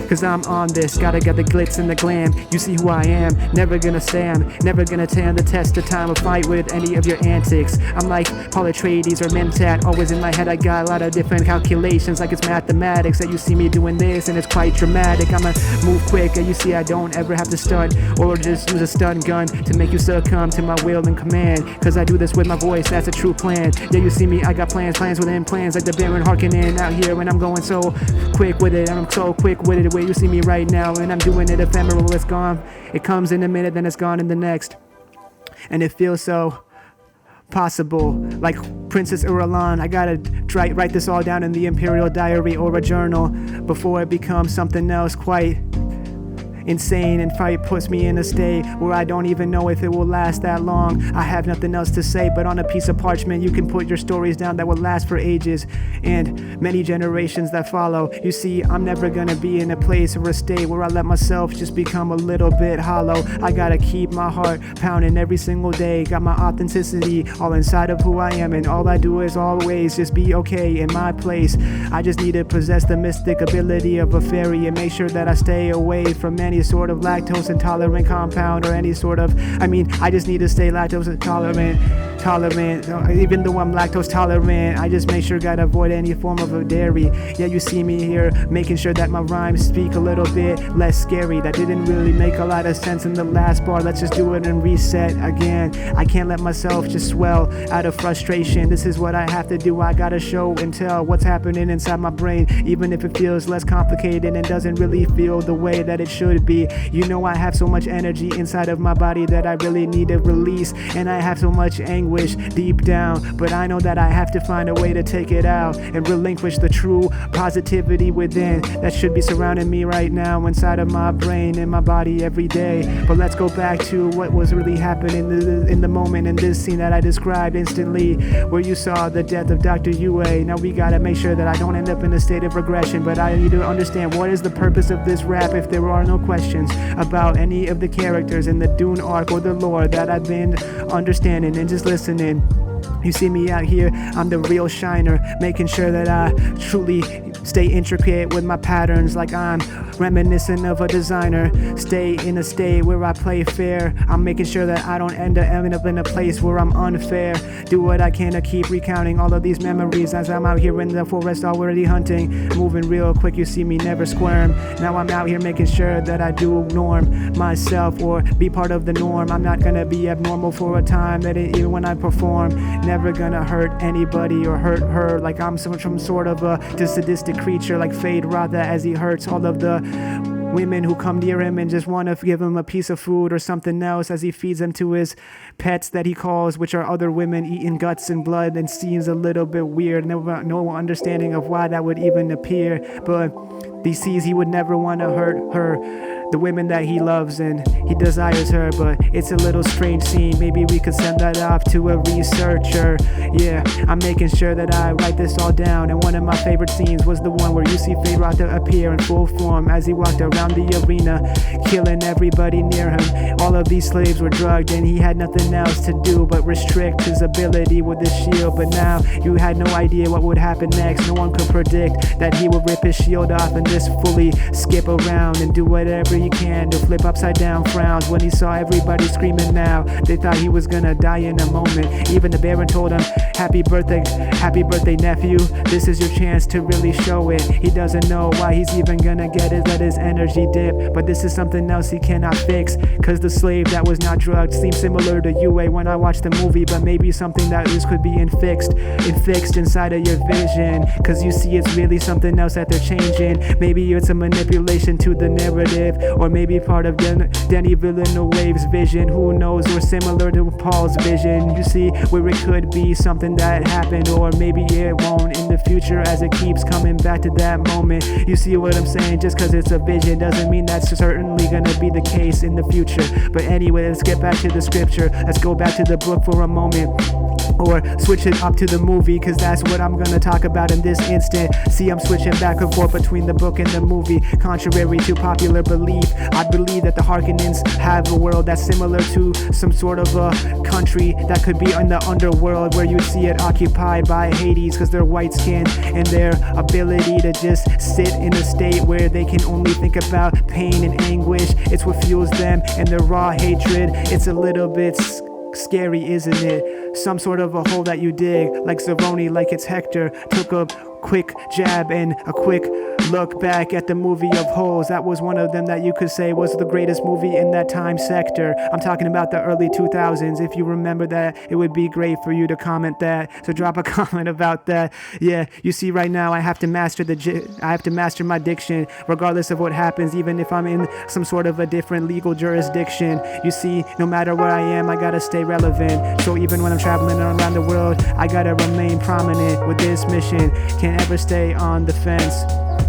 Speaker 1: Cause I'm on this, gotta get the glitz and the glam. You see who I am, never gonna stand, never gonna stand the test of time or fight with any of your antics. I'm like Paul Atreides or Mentat, always in my head I got a lot of different calculations, like it's mathematics. That you see me doing this and it's quite dramatic. I'ma move quick, and you see I don't ever have to stunt or just use a stun gun to make you succumb to my will and command. Cause I do this with my voice, that's a true plan. Yeah, you see me, I got plans within plans, like the Baron Harkonnen out here when I'm going so quick with it, and I'm so quick with it. You see me right now, and I'm doing it ephemeral. It's gone. It comes in a minute, then it's gone in the next. And it feels so possible, like Princess Irulan. I gotta write this all down in the Imperial Diary or a journal before it becomes something else quite insane and fight puts me in a state where I don't even know if it will last that long. I have nothing else to say, but on a piece of parchment you can put your stories down that will last for ages and many generations that follow. You see, I'm never gonna be in a place or a state where I let myself just become a little bit hollow. I gotta keep my heart pounding every single day, got my authenticity all inside of who I am, and all I do is always just be okay in my place. I just need to possess the mystic ability of a fairy and make sure that I stay away from any sort of lactose intolerant compound or any sort of, I just need to stay lactose intolerant, even though I'm lactose tolerant. I just make sure gotta avoid any form of a dairy. Yeah, you see me here making sure that my rhymes speak a little bit less scary. That didn't really make a lot of sense in the last bar. Let's just do it and reset again. I can't let myself just swell out of frustration. This is what I have to do. I gotta show and tell what's happening inside my brain, even if it feels less complicated and doesn't really feel the way that it should be. You know, I have so much energy inside of my body that I really need to release, and I have so much anguish deep down, but I know that I have to find a way to take it out and relinquish the true positivity within that should be surrounding me right now inside of my brain and my body every day. But let's go back to what was really happening in the moment in this scene that I described instantly, where you saw the death of Dr. Yueh. Now we gotta make sure that I don't end up in a state of regression, but I need to understand what is the purpose of this rap if there are no questions about any of the characters in the Dune arc or the lore that I've been understanding and just listening. You see me out here, I'm the real shiner, making sure that I truly stay intricate with my patterns, like I'm reminiscent of a designer. Stay in a state where I play fair. I'm making sure that I don't end up in a place where I'm unfair. Do what I can to keep recounting all of these memories as I'm out here in the forest already hunting, moving real quick. You see me never squirm. Now I'm out here making sure that I do norm myself or be part of the norm. I'm not gonna be abnormal for a time that even when I perform. never gonna hurt anybody or hurt her like I'm some sort of a sadistic creature like Feyd Rautha, as he hurts all of the women who come near him and just want to give him a piece of food or something else, as he feeds them to his pets that he calls, which are other women eating guts and blood, and seems a little bit weird. No understanding of why that would even appear, but he sees he would never want to hurt her, the women that he loves and he desires her. But it's a little strange scene. Maybe we could send that off to a researcher. Yeah, I'm making sure that I write this all down. And one of my favorite scenes was the one where you see Feyd Rautha appear in full form as he walked around the arena, killing everybody near him. All of these slaves were drugged and he had nothing else to do but restrict his ability with his shield. But now you had no idea what would happen next. No one could predict that he would rip his shield off and just fully skip around and do whatever he can to flip upside down frowns. When he saw everybody screaming now, they thought he was gonna die in a moment. Even the Baron told him, happy birthday nephew, this is your chance to really show it. He doesn't know why he's even gonna let his energy dip, but this is something else he cannot fix, cause the slave that was not drugged seems similar to Yueh when I watched the movie, but maybe something that this could be infixed inside of your vision, cause you see it's really something else that they're changing. Maybe it's a manipulation to the narrative, or maybe part of Denis Villeneuve's vision, who knows, or similar to Paul's vision. You see where it could be something that happened, or maybe it won't in the future as it keeps coming back to that moment. You see what I'm saying? Just cause it's a vision doesn't mean that's certainly gonna be the case in the future. But anyway, let's get back to the scripture. Let's go back to the book for a moment, or switch it up to the movie, cause that's what I'm gonna talk about in this instant. See, I'm switching back and forth between the book and the movie. Contrary to popular belief, I believe that the Harkonnens have a world that's similar to some sort of a country that could be in the underworld, where you'd see it occupied by Hades, cause they're white skinned and their ability to just sit in a state where they can only think about pain and anguish. It's what fuels them and their raw hatred. It's a little bit scary, isn't it? Some sort of a hole that you dig, like Zeroni, like it's Hector, took a quick jab and a quick look back at the movie of holes. That was one of them that you could say was the greatest movie in that time sector. I'm talking about the early 2000s. If you remember that, it would be great for you to comment that. So drop a comment about that. Yeah, you see right now I have to master my diction regardless of what happens, even if I'm in some sort of a different legal jurisdiction. You see, no matter where I am, I gotta stay relevant. So even when I'm traveling around the world, I gotta remain prominent with this mission. Can't ever stay on the fence.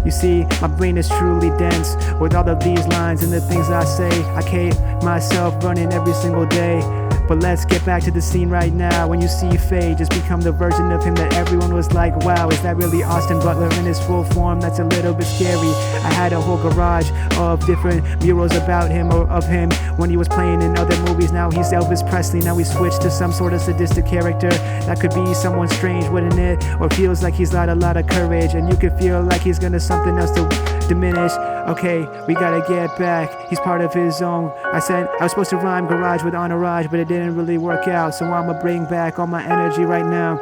Speaker 1: You see, my brain is truly dense with all of these lines and the things I say. I keep myself running every single day. But let's get back to the scene right now. When you see Feyd just become the version of him that everyone was like, wow, is that really Austin Butler in his full form? That's a little bit scary. I had a whole garage of different murals about him, or of him when he was playing in other movies. Now he's Elvis Presley. Now we switched to some sort of sadistic character. That could be someone strange, wouldn't it? Or feels like he's got a lot of courage, and you could feel like he's gonna something else to diminish. Okay, we gotta get back. He's part of his own. I was supposed to rhyme garage with honorage, but it didn't really work out, so I'ma bring back all my energy right now.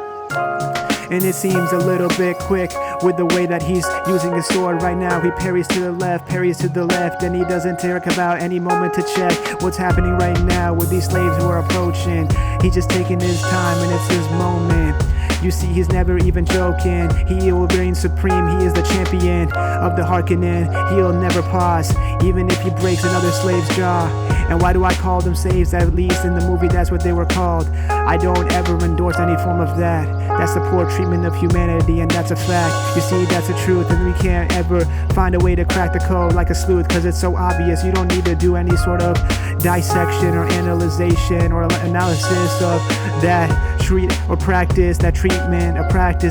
Speaker 1: And it seems a little bit quick with the way that he's using his sword right now. He parries to the left, and he doesn't care about any moment to check what's happening right now with these slaves who are approaching. He's just taking his time, and it's his moment. You see, he's never even joking. He will reign supreme. He is the champion of the Harkonnen. He'll never pause, even if he breaks another slave's jaw. And why do I call them slaves? At least in the movie, that's what they were called. I don't ever endorse any form of that. That's the poor treatment of humanity, and that's a fact. You see, that's the truth, and we can't ever find a way to crack the code like a sleuth, cause it's so obvious. You don't need to do any sort of dissection or analyzation or analysis of that treatment, a practice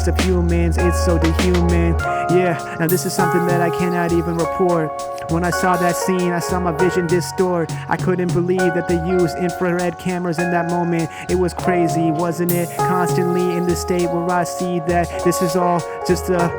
Speaker 1: of humans. It's so dehuman. Yeah, now this is something that I cannot even report. When I saw that scene, I saw my vision distort. I couldn't believe that they used infrared cameras in that moment. It was crazy, wasn't it? Constantly in the state where I see that this is all just a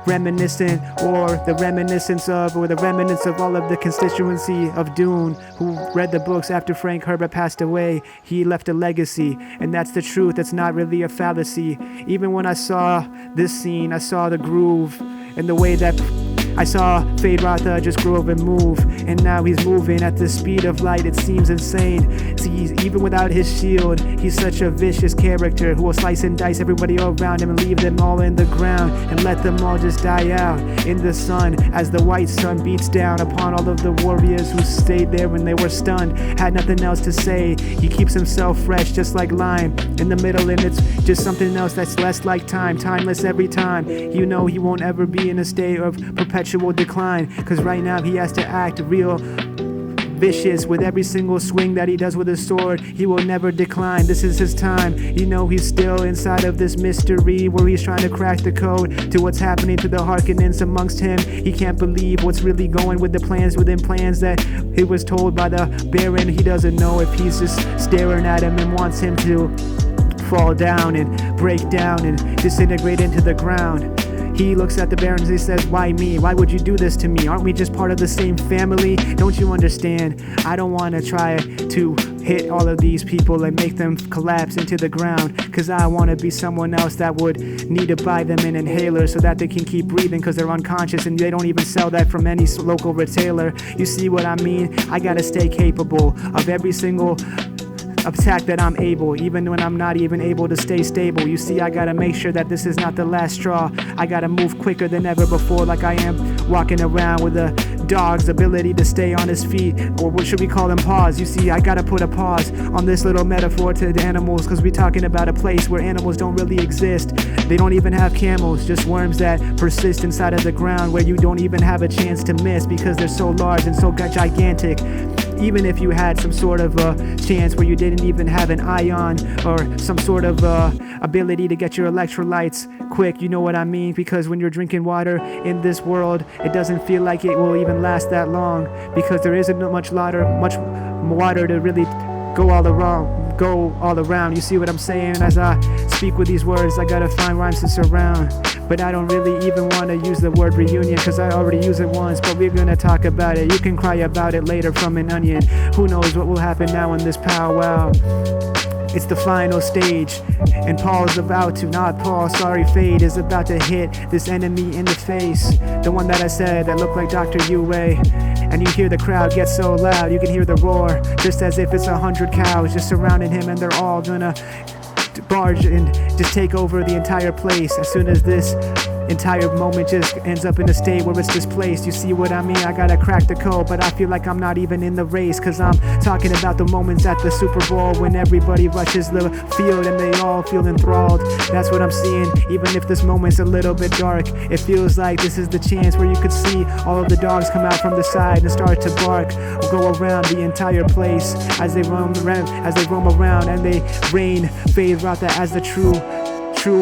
Speaker 1: reminiscent, or the reminiscence of, or the remnants of all of the constituency of Dune, who read the books after Frank Herbert passed away. He left a legacy, and that's the truth. That's not really a fallacy. Even when I saw this scene, I saw the groove and the way that I saw Feyd Rautha just grow and move, and now he's moving at the speed of light. It seems insane. See, even without his shield, he's such a vicious character who will slice and dice everybody around him and leave them all in the ground and let them all just die out in the sun as the white sun beats down upon all of the warriors who stayed there when they were stunned, had nothing else to say. He keeps himself fresh just like lime in the middle, and it's just something else that's less like time, timeless every time. You know he won't ever be in a state of perpetual decline, cause right now he has to act real vicious with every single swing that he does with his sword. He will never decline. This is his time. You know he's still inside of this mystery where he's trying to crack the code to what's happening to the Harkonnens amongst him. He can't believe what's really going with the plans within plans that he was told by the Baron. He doesn't know if he's just staring at him and wants him to fall down and break down and disintegrate into the ground. He looks at the Barons and he says, why me? Why would you do this to me? Aren't we just part of the same family? Don't you understand? I don't want to try to hit all of these people and make them collapse into the ground, cause I want to be someone else that would need to buy them an inhaler so that they can keep breathing, cause they're unconscious and they don't even sell that from any local retailer. You see what I mean? I gotta stay capable of every single attack that I'm able, even when I'm not even able to stay stable. You see, I gotta make sure that this is not the last straw. I gotta move quicker than ever before, like I am walking around with a dog's ability to stay on his feet, or what should we call them, pause. You see, I gotta put a pause on this little metaphor to the animals, because we're talking about a place where animals don't really exist. They don't even have camels, just worms that persist inside of the ground where you don't even have a chance to miss because they're so large and so gigantic. Even if you had some sort of chance where you didn't even have an ion or some sort of ability to get your electrolytes quick, you know what I mean? Because when you're drinking water in this world, it doesn't feel like it will even last that long, because there isn't much water to really go all around. You see what I'm saying? As I speak with these words, I gotta find rhymes to surround. But I don't really even want to use the word reunion, cause I already used it once, but we're gonna talk about it. You can cry about it later from an onion. Who knows what will happen now in this powwow? It's the final stage, and Paul's about to, not Paul, sorry, Feyd is about to hit this enemy in the face. The one that I said that looked like Dr. Yueh. And you hear the crowd get so loud, you can hear the roar, just as if it's 100 cows just surrounding him, and they're all gonna barge and just take over the entire place as soon as this entire moment just ends up in a state where it's displaced. You see what I mean? I gotta crack the code, but I feel like I'm not even in the race, cause I'm talking about the moments at the Super Bowl when everybody rushes the field and they all feel enthralled. That's what I'm seeing. Even if this moment's a little bit dark, it feels like this is the chance where you could see all of the dogs come out from the side and start to bark or go around the entire place as they roam around and they reign Feyd Rautha as the true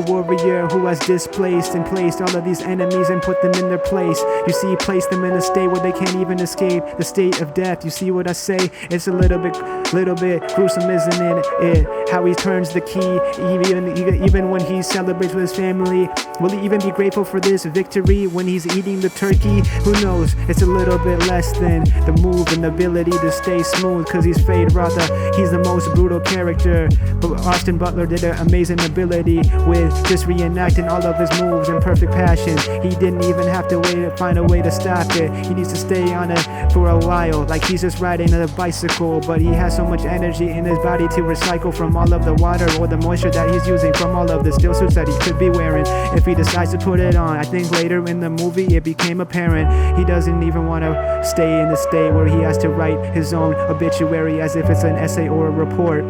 Speaker 1: warrior who has displaced and placed all of these enemies and put them in their place. You see, place them in a state where they can't even escape the state of death. You see what I say? It's a little bit gruesome, isn't it? How he turns the key, even when he celebrates with his family. Will he even be grateful for this victory when he's eating the turkey? Who knows? It's a little bit less than the move and the ability to stay smooth, cause he's Feyd Rautha. He's the most brutal character, but Austin Butler did an amazing ability with just reenacting all of his moves in perfect passion. He didn't even have to find a way to stop it. He needs to stay on it for a while, like he's just riding a bicycle, but he has so much energy in his body to recycle from all of the water or the moisture that he's using from all of the steel suits that he could be wearing if he decides to put it on. I think later in the movie it became apparent he doesn't even want to stay in the state where he has to write his own obituary as if it's an essay or a report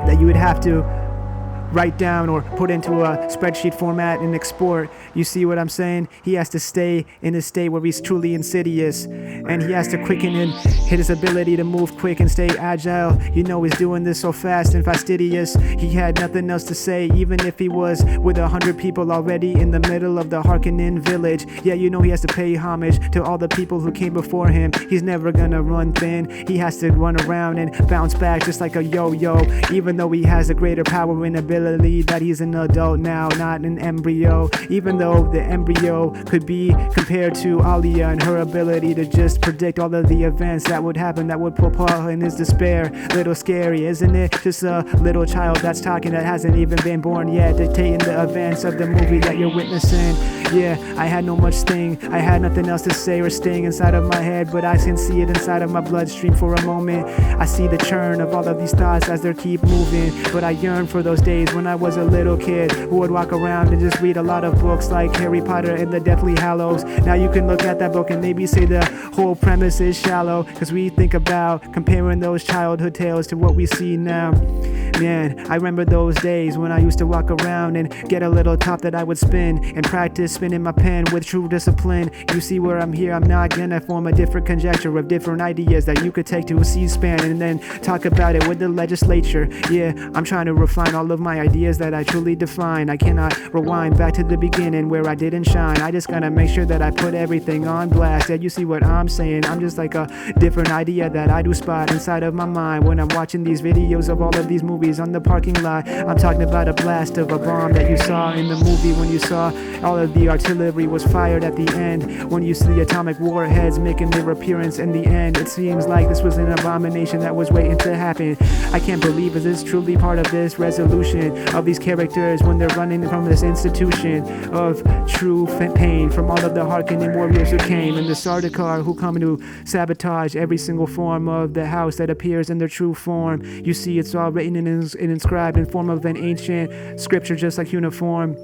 Speaker 1: that you would have to write down or put into a spreadsheet format and export. You see what I'm saying? He has to stay in a state where he's truly insidious, and he has to quicken and hit his ability to move quick and stay agile. You know he's doing this so fast and fastidious. He had nothing else to say, even if he was with 100 people already in the middle of the Harkonnen village. Yeah, you know he has to pay homage to all the people who came before him. He's never gonna run thin. He has to run around and bounce back just like a yo-yo, even though he has a greater power and ability ability that he's an adult now, not an embryo. Even though the embryo could be compared to Alia and her ability to just predict all of the events that would happen, that would put Paul in his despair. Little scary, isn't it? Just a little child that's talking that hasn't even been born yet, dictating the events of the movie that you're witnessing. Yeah, I had no much sting, I had nothing else to say or sting inside of my head, but I can see it inside of my bloodstream for a moment. I see the churn of all of these thoughts as they keep moving, but I yearn for those days when I was a little kid who would walk around and just read a lot of books like Harry Potter and the Deathly Hallows. Now you can look at that book and maybe say the whole premise is shallow, cause we think about comparing those childhood tales to what we see now. Man, I remember those days when I used to walk around and get a little top that I would spin and practice spinning my pen with true discipline. You see where I'm here, I'm not gonna form a different conjecture of different ideas that you could take to a C-SPAN and then talk about it with the legislature. Yeah, I'm trying to refine all of my ideas that I truly define. I cannot rewind back to the beginning where I didn't shine. I just gotta make sure that I put everything on blast. Yeah, you see what I'm saying? I'm just like a different idea that I do spot inside of my mind when I'm watching these videos of all of these movies on the parking lot. I'm talking about a blast of a bomb that you saw in the movie when you saw all of the artillery was fired at the end. When you see atomic warheads making their appearance in the end, it seems like this was an abomination that was waiting to happen. I can't believe is this truly part of this resolution of these characters when they're running from this institution of true pain from all of the Harkonnen warriors who came and the Sardaukar who come to sabotage every single form of the house that appears in their true form. You see it's all written and inscribed in form of an ancient scripture just like uniform.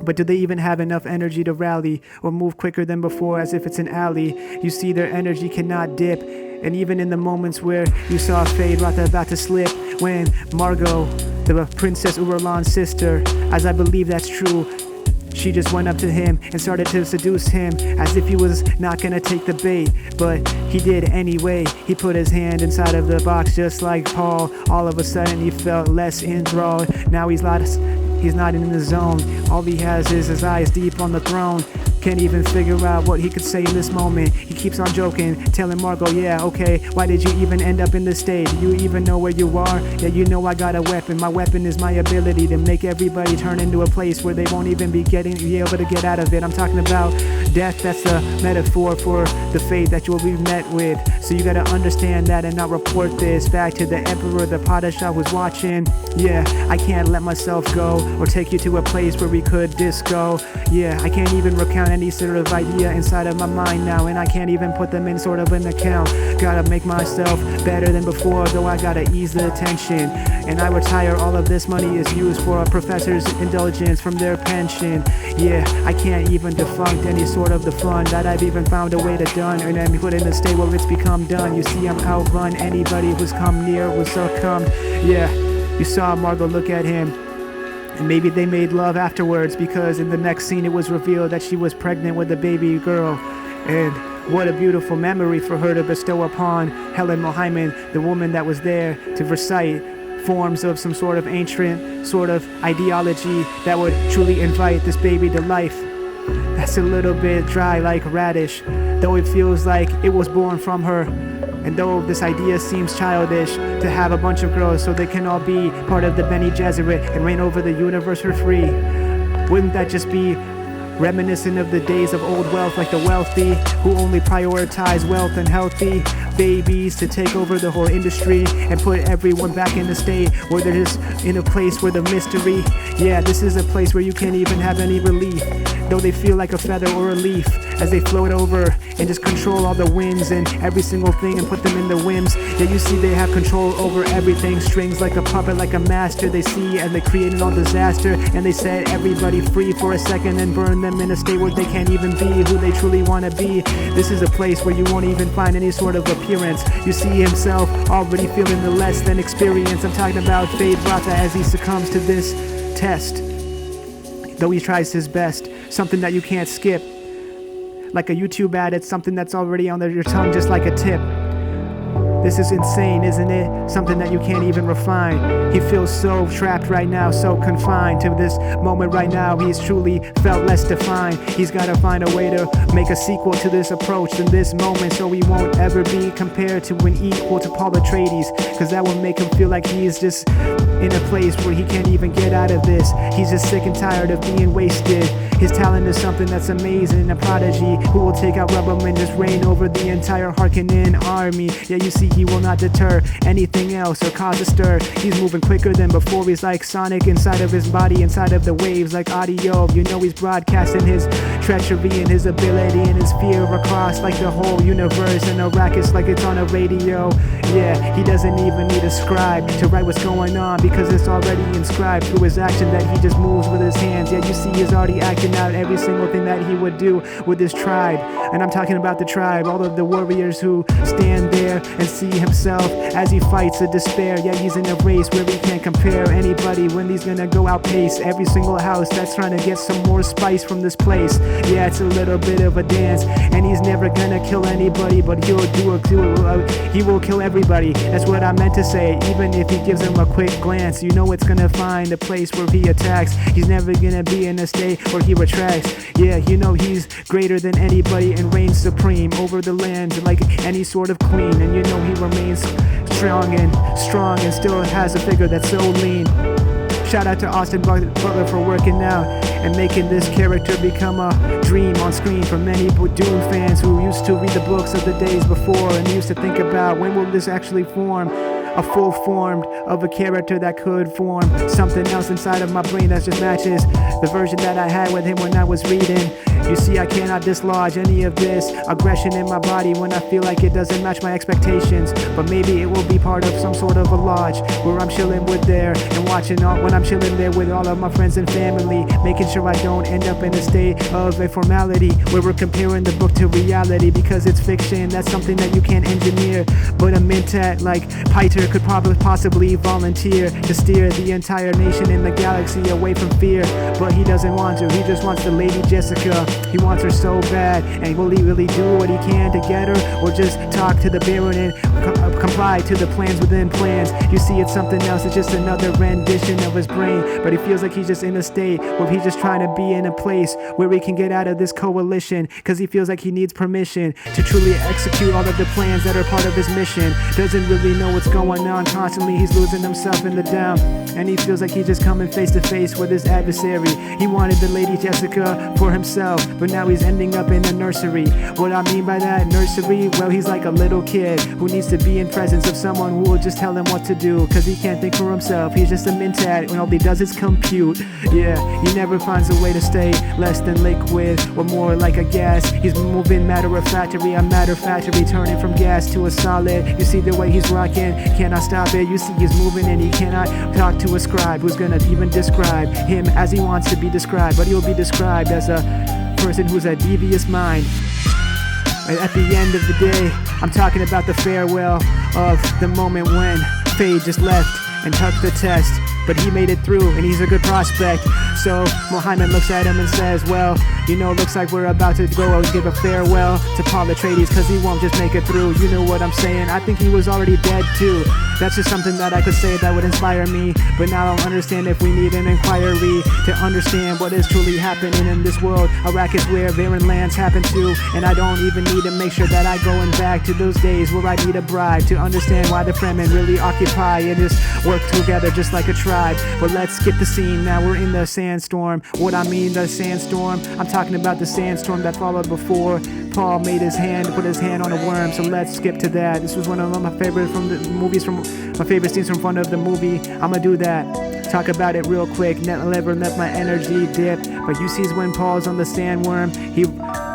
Speaker 1: But do they even have enough energy to rally or move quicker than before as if it's an alley? You see their energy cannot dip. And even in the moments where you saw Feyd Rautha about to slip, when Margot, the Princess Urlan's sister, as I believe that's true, she just went up to him and started to seduce him as if he was not gonna take the bait, but he did anyway. He put his hand inside of the box just like Paul. All of a sudden he felt less enthralled. Now he's not in the zone. All he has is his eyes deep on the throne. Can't even figure out what he could say in this moment. He keeps on joking, telling Margot, yeah, okay, why did you even end up in this state? Do you even know where you are? Yeah, you know I got a weapon. My weapon is my ability to make everybody turn into a place where they won't even be able to get out of it. I'm talking about death. That's a metaphor for the fate that you will be met with. So you gotta understand that and not report this back to the emperor, the Padishah who's watching. Yeah, I can't let myself go or take you to a place where we could disco. Yeah, I can't even recount any sort of idea inside of my mind now, and I can't even put them in sort of an account. Gotta make myself better than before, though I gotta ease the tension. And I retire, all of this money is used for a professor's indulgence from their pension. Yeah, I can't even defunct any sort of the fun that I've even found a way to done, and then put in a state where it's become done. You see I'm outrun anybody who's come near, who's succumbed. Yeah, you saw Margot look at him. And maybe they made love afterwards, because in the next scene it was revealed that she was pregnant with a baby girl. And what a beautiful memory for her to bestow upon Helen Mohiman, the woman that was there to recite forms of some sort of ancient sort of ideology that would truly invite this baby to life. That's a little bit dry like radish, though it feels like it was born from her. And though this idea seems childish to have a bunch of girls so they can all be part of the Bene Gesserit and reign over the universe for free, wouldn't that just be reminiscent of the days of old wealth, like the wealthy who only prioritize wealth and healthy babies to take over the whole industry and put everyone back in the state where they're just in a place where the mystery, yeah, this is a place where you can't even have any relief, though they feel like a feather or a leaf as they float over and just control all the winds and every single thing and put them in the whims. Yeah, you see they have control over everything, strings like a puppet, like a master they see, and they created all disaster, and they set everybody free for a second and burn them in a state where they can't even be who they truly want to be. This is a place where you won't even find any sort of appearance. You see himself already feeling the less than experience. I'm talking about Feyd Rautha as he succumbs to this test, though he tries his best, something that you can't skip. Like a YouTube ad, it's something that's already on your tongue just like a tip. This is insane, isn't it? Something that you can't even refine. He feels so trapped right now, so confined to this moment right now. He's truly felt less defined. He's gotta find a way to make a sequel to this approach in this moment, so he won't ever be compared to an equal to Paul Atreides, cause that will make him feel like he's just in a place where he can't even get out of this. He's just sick and tired of being wasted. His talent is something that's amazing, a prodigy who will take out Rebel and just reign over the entire Harkonnen army. Yeah, you see, he will not deter anything else or cause a stir. He's moving quicker than before. He's like Sonic inside of his body, inside of the waves like audio. You know he's broadcasting his treachery and his ability and his fear across like the whole universe, and Arrakis like it's on a radio. Yeah, he doesn't even need a scribe to write what's going on, because it's already inscribed through his action that he just moves with his hands. Yeah, you see he's already acting out every single thing that he would do with his tribe. And I'm talking about the tribe, all of the warriors who stand there and see himself as he fights a despair. Yeah, he's in a race where he can't compare anybody when he's gonna go outpace every single house that's trying to get some more spice from this place. Yeah, it's a little bit of a dance, and he's never gonna kill anybody, but he will kill everybody. That's what I meant to say. Even if he gives them a quick glance, you know it's gonna find a place where he attacks. He's never gonna be in a state where he retracts. Yeah, you know he's greater than anybody and reigns supreme over the land like any sort of queen. And you know he remains strong and still has a figure that's so lean. Shout out to Austin Butler for working out and making this character become a dream on screen for many Dune fans who used to read the books of the days before and used to think about when will this actually form. A full formed of a character that could form something else inside of my brain that just matches the version that I had with him when I was reading. You see, I cannot dislodge any of this aggression in my body when I feel like it doesn't match my expectations. But maybe it will be part of some sort of a lodge where I'm chilling with there and watching all when I'm chilling there with all of my friends and family, making sure I don't end up in a state of a formality where we're comparing the book to reality, because it's fiction. That's something that you can't engineer. But a mentat like Piter could possibly volunteer to steer the entire nation in the galaxy away from fear, but he doesn't want to. He just wants the Lady Jessica. He wants her so bad, and will he really do what he can to get her, or just talk to the Baron and comply to the plans within plans? You see, it's something else. It's just another rendition of his brain, but he feels like he's just in a state where he's just trying to be in a place where he can get out of this coalition, because he feels like he needs permission to truly execute all of the plans that are part of his mission. Doesn't really know what's going on. Constantly he's losing himself in the down, and he feels like he's just coming face to face with his adversary. He wanted the Lady Jessica for himself, but now he's ending up in a nursery. What I mean by that, nursery, well, he's like a little kid who needs to be in presence of someone who will just tell him what to do, because he can't think for himself. He's just a mentat, and all he does is compute. Yeah, he never finds a way to stay less than liquid or more like a gas. He's moving matter-of-factory, a matter-factory, turning from gas to a solid. You see the way he's rocking, cannot stop it. You see he's moving, and he cannot talk to a scribe who's gonna even describe him as he wants to be described, but he'll be described as a person who's a devious mind. And at the end of the day, I'm talking about the farewell of the moment when Feyd just left and took the test, but he made it through, and he's a good prospect. So Mohammed looks at him and says, well, you know, looks like we're about to go and give a farewell to Paul Atreides, because he won't just make it through. You know what I'm saying? I think he was already dead too. That's just something that I could say that would inspire me, but now I don't understand if we need an inquiry to understand what is truly happening in this world. Arrakis where barren lands happen to, and I don't even need to make sure that I going back to those days where I need a bribe to understand why the Fremen really occupy and just work together just like a tribe. But let's skip the scene, now we're in the sandstorm. What I mean, the sandstorm, I'm talking about the sandstorm that followed before Paul put his hand on a worm. So let's skip to that. This was one of my favorite my favorite scenes from front of the movie. I'ma do that. Talk about it real quick. Never let my energy dip. But you see when Paul's on the sandworm, he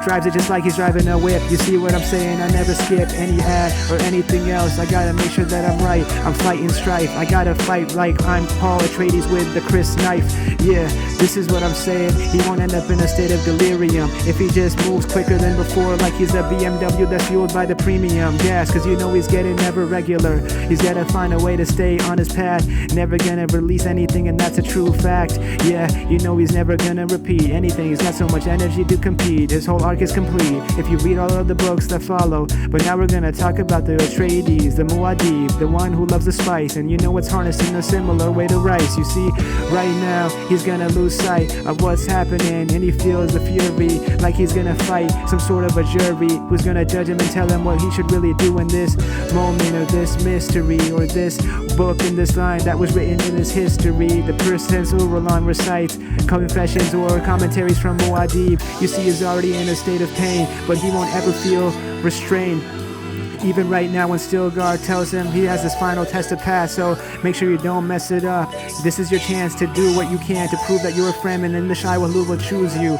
Speaker 1: drives it just like he's driving a whip. You see what I'm saying? I never skip any ad or anything else. I gotta make sure that I'm right. I'm fighting strife. I gotta fight like I'm Paul Atreides with the Chris knife. Yeah, this is what I'm saying. He won't end up in a state of delirium if he just moves quicker than before, like he's a BMW that's fueled by the premium gas. Cause you know he's getting never regular. He's gotta find a way to stay on his path. Never gonna release anything, and that's a true fact. Yeah, you know he's never gonna repeat anything. He's got so much energy to compete. His whole arc is complete if you read all of the books that follow. But now we're gonna talk about the Atreides, the Muad'Dib, the one who loves the spice, and you know it's harnessed in a similar way to rice. You see, right now he's gonna lose sight of what's happening, and he feels the fury like he's gonna fight some sort of a jury who's gonna judge him and tell him what he should really do in this moment, or this mystery, or this book, in this line that was written in his history. The person Urulon recites confessions or commentaries from Muad'Dib. You see, he's already in a state of pain, but he won't ever feel restrained. Even right now when Stilgar tells him he has his final test to pass, so make sure you don't mess it up. This is your chance to do what you can to prove that you're a Fremen, and the Shai Hulud will choose you,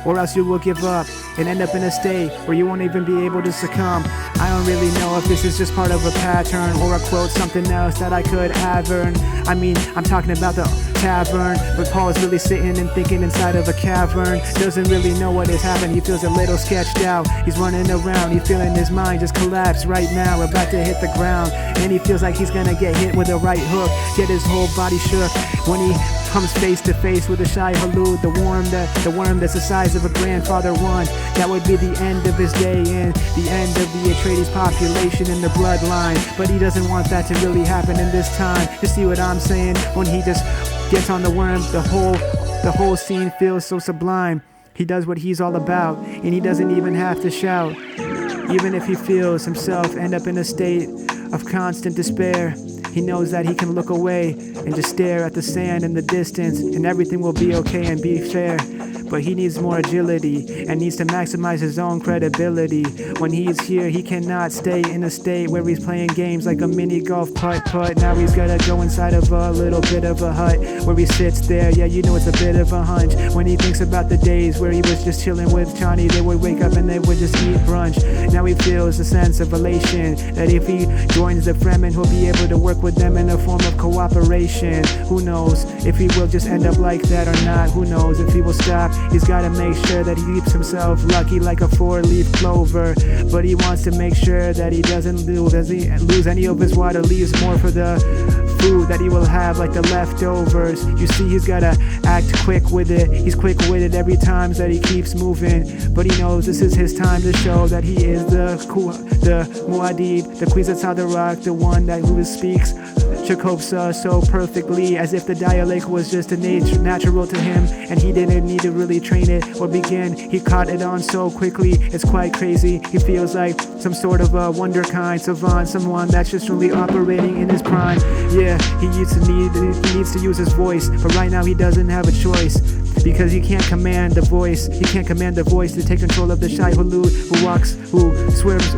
Speaker 1: or else you will give up and end up in a state where you won't even be able to succumb. I don't really know if this is just part of a pattern or a quote, something else that I could avern. I mean, I'm talking about the tavern, but Paul is really sitting and thinking inside of a cavern. Doesn't really know what has happened, he feels a little sketched out. He's running around, he's feeling his mind just collapse right now, about to hit the ground. And he feels like he's gonna get hit with a right hook, get his whole body shook when he comes face to face with the Shai Hulud, the worm that's the size of a grandfather one. That would be the end of his day and the end of the Atreides population in the bloodline. But he doesn't want that to really happen in this time. You see what I'm saying? When he just gets on the worm, the whole scene feels so sublime. He does what he's all about, and he doesn't even have to shout. Even if he feels himself end up in a state of constant despair, he knows that he can look away and just stare at the sand in the distance, and everything will be okay and be fair. But he needs more agility and needs to maximize his own credibility. When he's here, he cannot stay in a state where he's playing games like a mini golf putt-putt. Now he's gotta go inside of a little bit of a hut where he sits there. Yeah, you know it's a bit of a hunch when he thinks about the days where he was just chilling with Chani. They would wake up and they would just eat brunch. Now he feels a sense of elation that if he joins the Fremen, he'll be able to work with them in a form of cooperation. Who knows if he will just end up like that or not? Who knows if he will stop? He's gotta make sure that he keeps himself lucky like a 4-leaf clover. But he wants to make sure that he doesn't lose any of his water, leaves more for the food that he will have, like the leftovers. You see, he's gotta act quick with it. He's quick-witted every time that he keeps moving. But he knows this is his time to show that he is the Muad'Dib, the Kwisatz Haderach, the one that who speaks Chakopsa so perfectly, as if the dialect was just a natural to him, and he didn't need to really train it or begin. He caught it on so quickly, it's quite crazy. He feels like some sort of a wonderkind savant, someone that's just really operating in his prime. Yeah, he needs to use his voice, but right now he doesn't have a choice, because he can't command the voice. He can't command the voice to take control of the Shai Hulud who swims.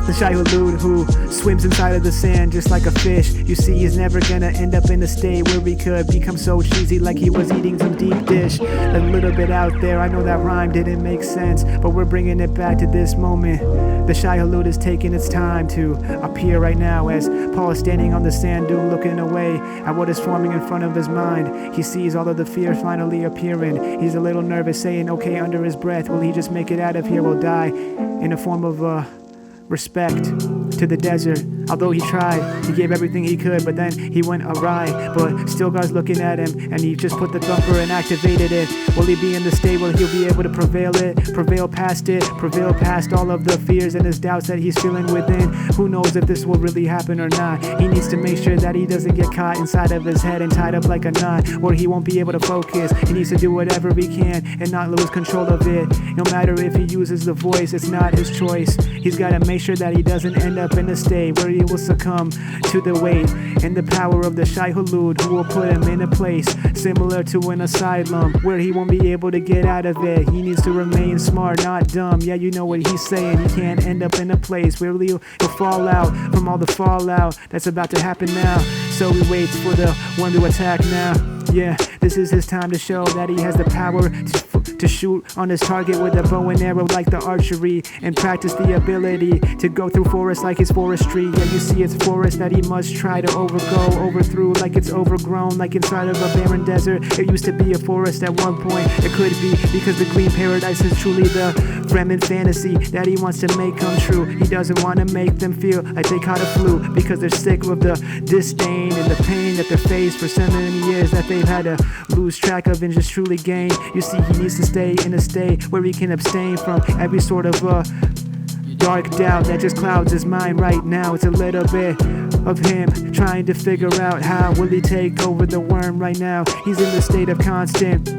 Speaker 1: The Shai Hulud who swims inside of the sand just like a fish. You see, he's never gonna end up in a state where he could become so cheesy like he was eating some deep dish. A little bit out there, I know that rhyme didn't make sense, but we're bringing it back to this moment. The Shai Hulud is taking its time to appear right now as Paul is standing on the sand dune looking away at what is forming in front of his mind. He sees all of the fear finally appearing. He's a little nervous, saying okay under his breath, will he just make it out of here or die in a form of respect to the desert. Although he tried, he gave everything he could, but then he went awry. But Stilgar's looking at him, and he just put the thumper and activated it. Will he be in the state where he'll be able to prevail past all of the fears and his doubts that he's feeling within? Who knows if this will really happen or not? He needs to make sure that he doesn't get caught inside of his head and tied up like a knot, where he won't be able to focus. He needs to do whatever he can and not lose control of it. No matter if he uses the voice, it's not his choice. He's gotta make sure that he doesn't end up in a state where he will succumb to the weight and the power of the Shai Hulud, who will put him in a place similar to an asylum where he won't be able to get out of it. He needs to remain smart, not dumb. Yeah, you know what he's saying. He can't end up in a place where he'll fall out from all the fallout that's about to happen now. So he waits for the one to attack now. Yeah, this is his time to show that he has the power to shoot on his target with a bow and arrow like the archery, and practice the ability to go through forest like it's forestry. Yeah, you see it's forest that he must try to overthrow like it's overgrown, like inside of a barren desert. It used to be a forest at one point, it could be, because the green paradise is truly the Fremen fantasy that he wants to make come true. He doesn't want to make them feel like they caught a flu, because they're sick of the disdain and the pain that they faced for so many years that they we've had to lose track of and just truly gain. You see, he needs to stay in a state where he can abstain from every sort of dark doubt that just clouds his mind right now. It's a little bit of him trying to figure out how will he take over the worm right now. He's in the state of constant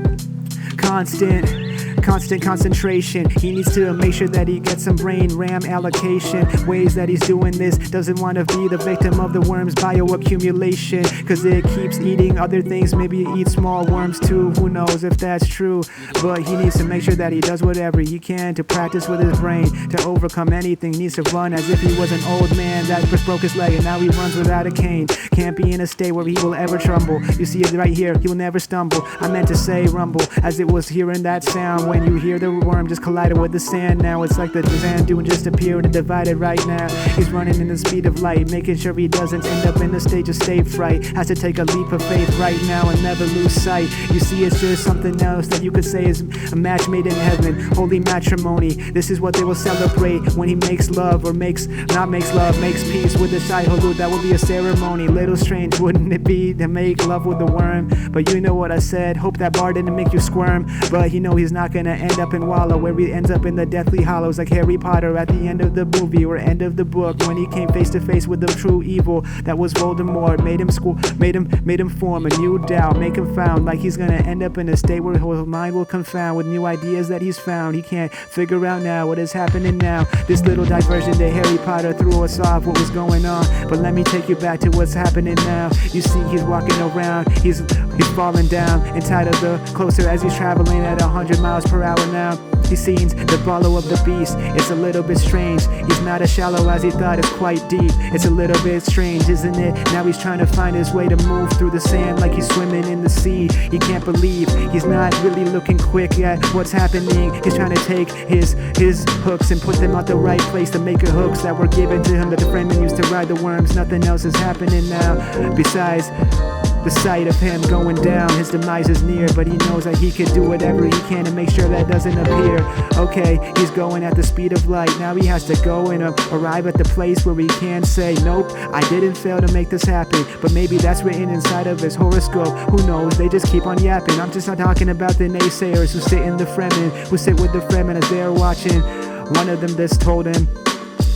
Speaker 1: concentration. He needs to make sure that he gets some brain RAM allocation. Ways that he's doing this, doesn't want to be the victim of the worm's bioaccumulation, cause it keeps eating other things. Maybe it eats small worms too, who knows if that's true. But he needs to make sure that he does whatever he can to practice with his brain to overcome anything. He needs to run as if he was an old man that just broke his leg and now he runs without a cane. Can't be in a state where he will ever tremble. You see it right here, he will never stumble. I meant to say rumble, as it was hearing that sound when you hear the worm just collided with the sand. Now it's like the sand dune just appeared and divided right now. He's running in the speed of light, making sure he doesn't end up in a stage of state fright. Has to take a leap of faith right now and never lose sight. You see, it's just something else that you could say is a match made in heaven, holy matrimony. This is what they will celebrate when he makes love, or makes peace with the Shai Hulud. That will be a ceremony. Little strange, wouldn't it be, to make love with the worm? But you know what I said, hope that bar didn't make you squirm. But you know he's not gonna end up in Wallow, where he ends up in the Deathly Hollows like Harry Potter at the end of the movie or end of the book, when he came face to face with the true evil that was Voldemort. Made him form a new doubt, make him found like he's gonna end up in a state where his mind will confound with new ideas that he's found. He can't figure out now what is happening now. This little diversion to Harry Potter threw us off what was going on, but let me take you back to what's happening now. You see, he's walking around, he's falling down inside of the closer as he's traveling at 100 miles per hour now. He sees the follow of the beast. It's a little bit strange. He's not as shallow as he thought. It's quite deep. It's a little bit strange, isn't it? Now he's trying to find his way to move through the sand like he's swimming in the sea. He can't believe he's not really looking quick at what's happening. He's trying to take his hooks and put them at the right place to make hooks that were given to him that the Fremen used to ride the worms. Nothing else is happening now besides the sight of him going down. His demise is near, but he knows that he can do whatever he can to make sure that doesn't appear. Okay, he's going at the speed of light. Now he has to go and arrive at the place where he can say, nope, I didn't fail to make this happen. But maybe that's written inside of his horoscope. Who knows? They just keep on yapping. I'm just not talking about the naysayers who sit with the Fremen as they're watching. One of them just told him,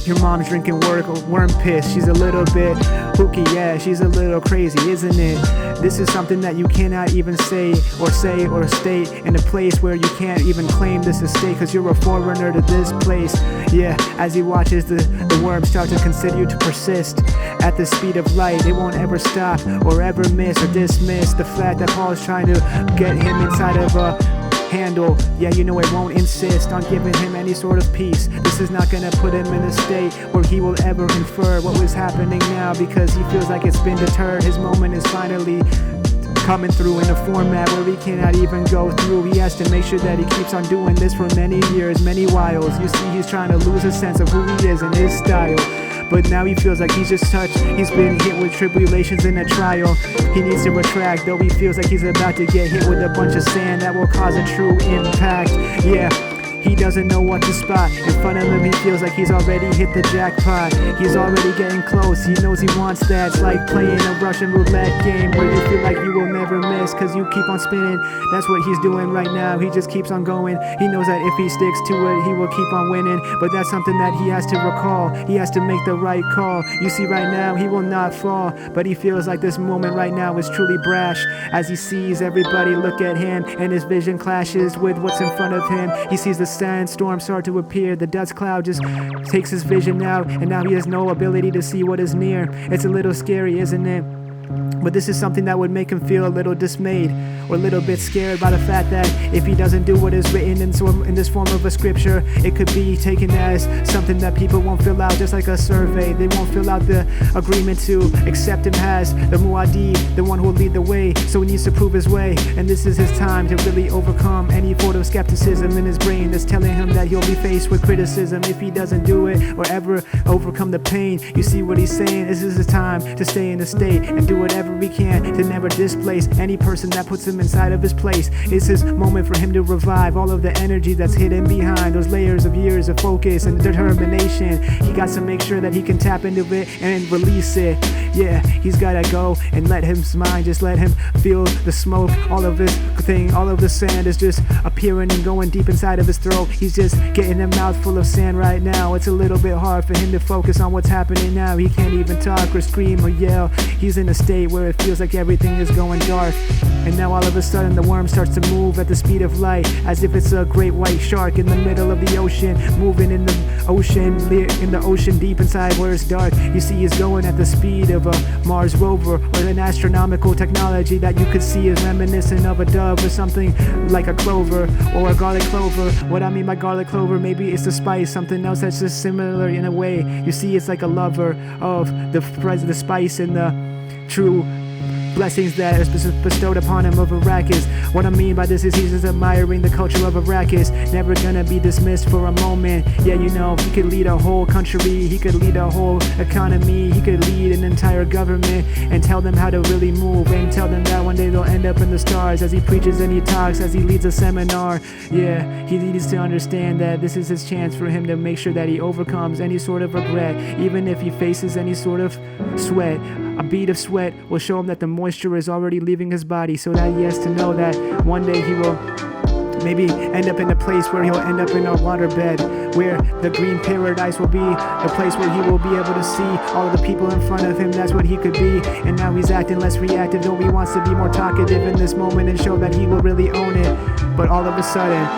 Speaker 1: your mom's drinking worm piss. She's a little bit hooky, yeah, she's a little crazy, isn't it? This is something that you cannot even say or state in a place where you can't even claim this estate, cause you're a foreigner to this place. Yeah, as he watches the worm start to continue to persist at the speed of light, it won't ever stop or ever miss or dismiss the fact that Paul's trying to get him inside of a handle. Yeah, you know it won't insist on giving him any sort of peace. This is not gonna put him in a state where he will ever infer what was happening now, because he feels like it's been deterred. His moment is finally coming through in a format where he cannot even go through. He has to make sure that he keeps on doing this for many years, many whiles. You see, he's trying to lose a sense of who he is and his style. But now he feels like he's been hit with tribulations in a trial. He needs to retract, though he feels like he's about to get hit with a bunch of sand that will cause a true impact. Yeah, he doesn't know what to spot. In front of him, he feels like he's already hit the jackpot. He's already getting close, he knows he wants that. It's like playing a Russian roulette game where you feel like you will never miss, cause you keep on spinning. That's what he's doing right now. He just keeps on going. He knows that if he sticks to it, he will keep on winning. But that's something that he has to recall. He has to make the right call. You see, right now, he will not fall. But he feels like this moment right now is truly brash, as he sees everybody look at him and his vision clashes with what's in front of him. He sees the sandstorm start to appear. The dust cloud just takes his vision out, and now he has no ability to see what is near. It's a little scary, isn't it? But this is something that would make him feel a little dismayed or a little bit scared by the fact that if he doesn't do what is written in this form of a scripture, it could be taken as something that people won't fill out, just like a survey. They won't fill out the agreement to accept him as the Muad'Dib, the one who will lead the way. So he needs to prove his way, and this is his time to really overcome any sort of skepticism in his brain that's telling him that he'll be faced with criticism if he doesn't do it or ever overcome the pain. You see what he's saying? This is his time to stay in the state and do whatever he can to never displace any person that puts him inside of his place. It's his moment for him to revive all of the energy that's hidden behind those layers of years of focus and determination. He got to make sure that he can tap into it and release it. Yeah, he's gotta go and let his mind, just let him feel the smoke. All of this thing, all of the sand is just appearing and going deep inside of his throat. He's just getting a mouthful of sand right now. It's a little bit hard for him to focus on what's happening now. He can't even talk or scream or yell. He's in a state where it feels like everything is going dark. And now all of a sudden the worm starts to move at the speed of light, as if it's a great white shark in the middle of the ocean, moving in the ocean deep inside where it's dark. You see he's going at the speed of a Mars rover, or an astronomical technology that you could see is reminiscent of a dove or something like a clover or a garlic clover. What I mean by garlic clover, maybe it's the spice, something else that's just similar in a way. You see it's like a lover of the spice and the true blessings that are bestowed upon him of Arrakis. What I mean by this is he's just admiring the culture of Arrakis, never gonna be dismissed for a moment. Yeah, you know, he could lead a whole country, he could lead a whole economy, he could lead an entire government and tell them how to really move, and tell them that one day they'll end up in the stars, as he preaches and he talks, as he leads a seminar. Yeah, he needs to understand that this is his chance for him to make sure that he overcomes any sort of regret, even if he faces any sort of sweat. A bead of sweat will show him that the moisture is already leaving his body, so that he has to know that one day he will maybe end up in a place where he'll end up in a waterbed, where the green paradise will be the place where he will be able to see all of the people in front of him. That's what he could be. And now he's acting less reactive, though he wants to be more talkative in this moment and show that he will really own it. But all of a sudden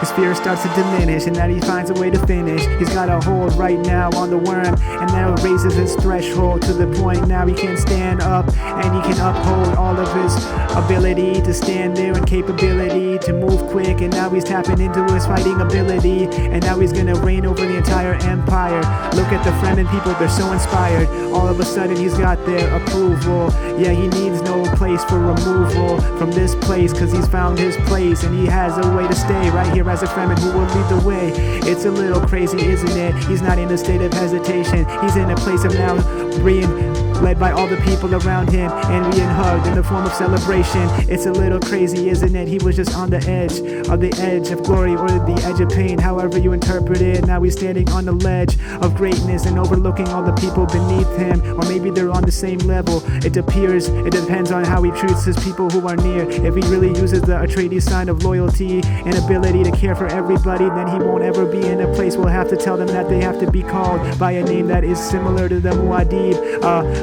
Speaker 1: his fear starts to diminish, and that he finds a way to finish. He's got a hold right now on the worm, and that raises his threshold to the point now he can stand up, and he can uphold all of his ability to stand there and capability to move quick. And now he's tapping into his fighting ability, and now he's gonna reign over the entire empire. Look at the Fremen people, they're so inspired. All of a sudden he's got their approval. Yeah, he needs no place for removal from this place, cause he's found his place, and he has a way to stay right here as a Fremen who will lead the way. It's a little crazy, isn't it? He's not in a state of hesitation. He's in a place of now being led by all the people around him and being hugged in the form of celebration. It's a little crazy, isn't it? He was just on the edge of glory, or the edge of pain, however you interpret it. Now he's standing on the ledge of greatness and overlooking all the people beneath him, or maybe they're on the same level. It appears, it depends on how he treats his people who are near. If he really uses the Atreides sign of loyalty and ability to care for everybody, then he won't ever be in a place where we'll have to tell them that they have to be called by a name that is similar to the Muad'Dib,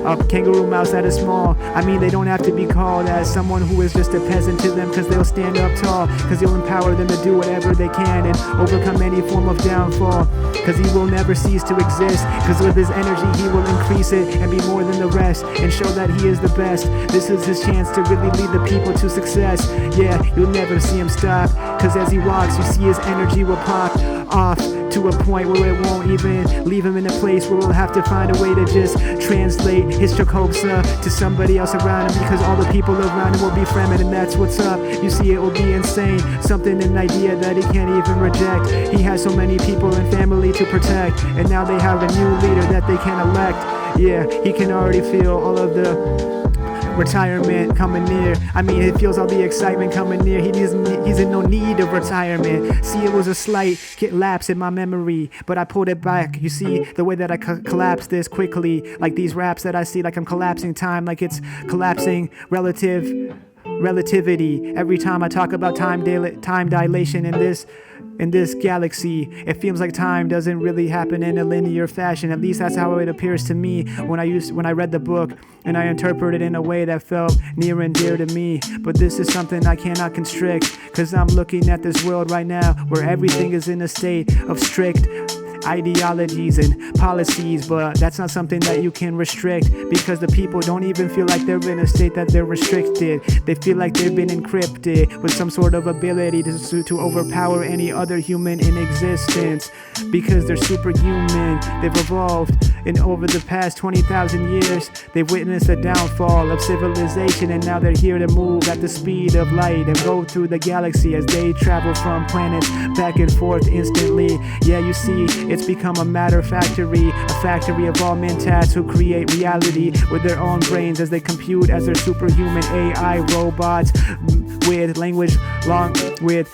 Speaker 1: a kangaroo mouse that is small. I mean, they don't have to be called as someone who is just a peasant to them, because they'll stand up tall, because he'll empower them to do whatever they can and overcome any form of downfall, because he will never cease to exist, because with his energy he will increase it and be more than the rest and show that he is the best. This is his chance to really lead the people to success. Yeah, you'll never see him stop, because as he walks you see his energy will pop off to a point where it won't even leave him in a place where we'll have to find a way to just translate his Chakotsa to somebody else around him, because all the people around him will be Fremen, and that's what's up. You see, it will be insane, something, an idea that he can't even reject. He has so many people and family to protect, and now they have a new leader that they can elect. Yeah, he can already feel all of the retirement coming near. I mean, it feels all the excitement coming near. He's in no need of retirement. See, it was a slight lapse in my memory, but I pulled it back. You see, the way that I collapse this quickly, like these raps that I see, like I'm collapsing time, like it's collapsing relativity. Every time I talk about time dilation in this galaxy, it feels like time doesn't really happen in a linear fashion. At least that's how it appears to me when I read the book and I interpreted it in a way that felt near and dear to me. But this is something I cannot constrict, because I'm looking at this world right now where everything is in a state of strict ideologies and policies, but that's not something that you can restrict, because the people don't even feel like they're in a state that they're restricted. They feel like they've been encrypted with some sort of ability to overpower any other human in existence, because they're superhuman. They've evolved, and over the past 20,000 years they've witnessed the downfall of civilization, and now they're here to move at the speed of light and go through the galaxy as they travel from planets back and forth instantly. Yeah, you see, It's become a matter factory, a factory of all mentats who create reality with their own brains as they compute as their superhuman AI robots with with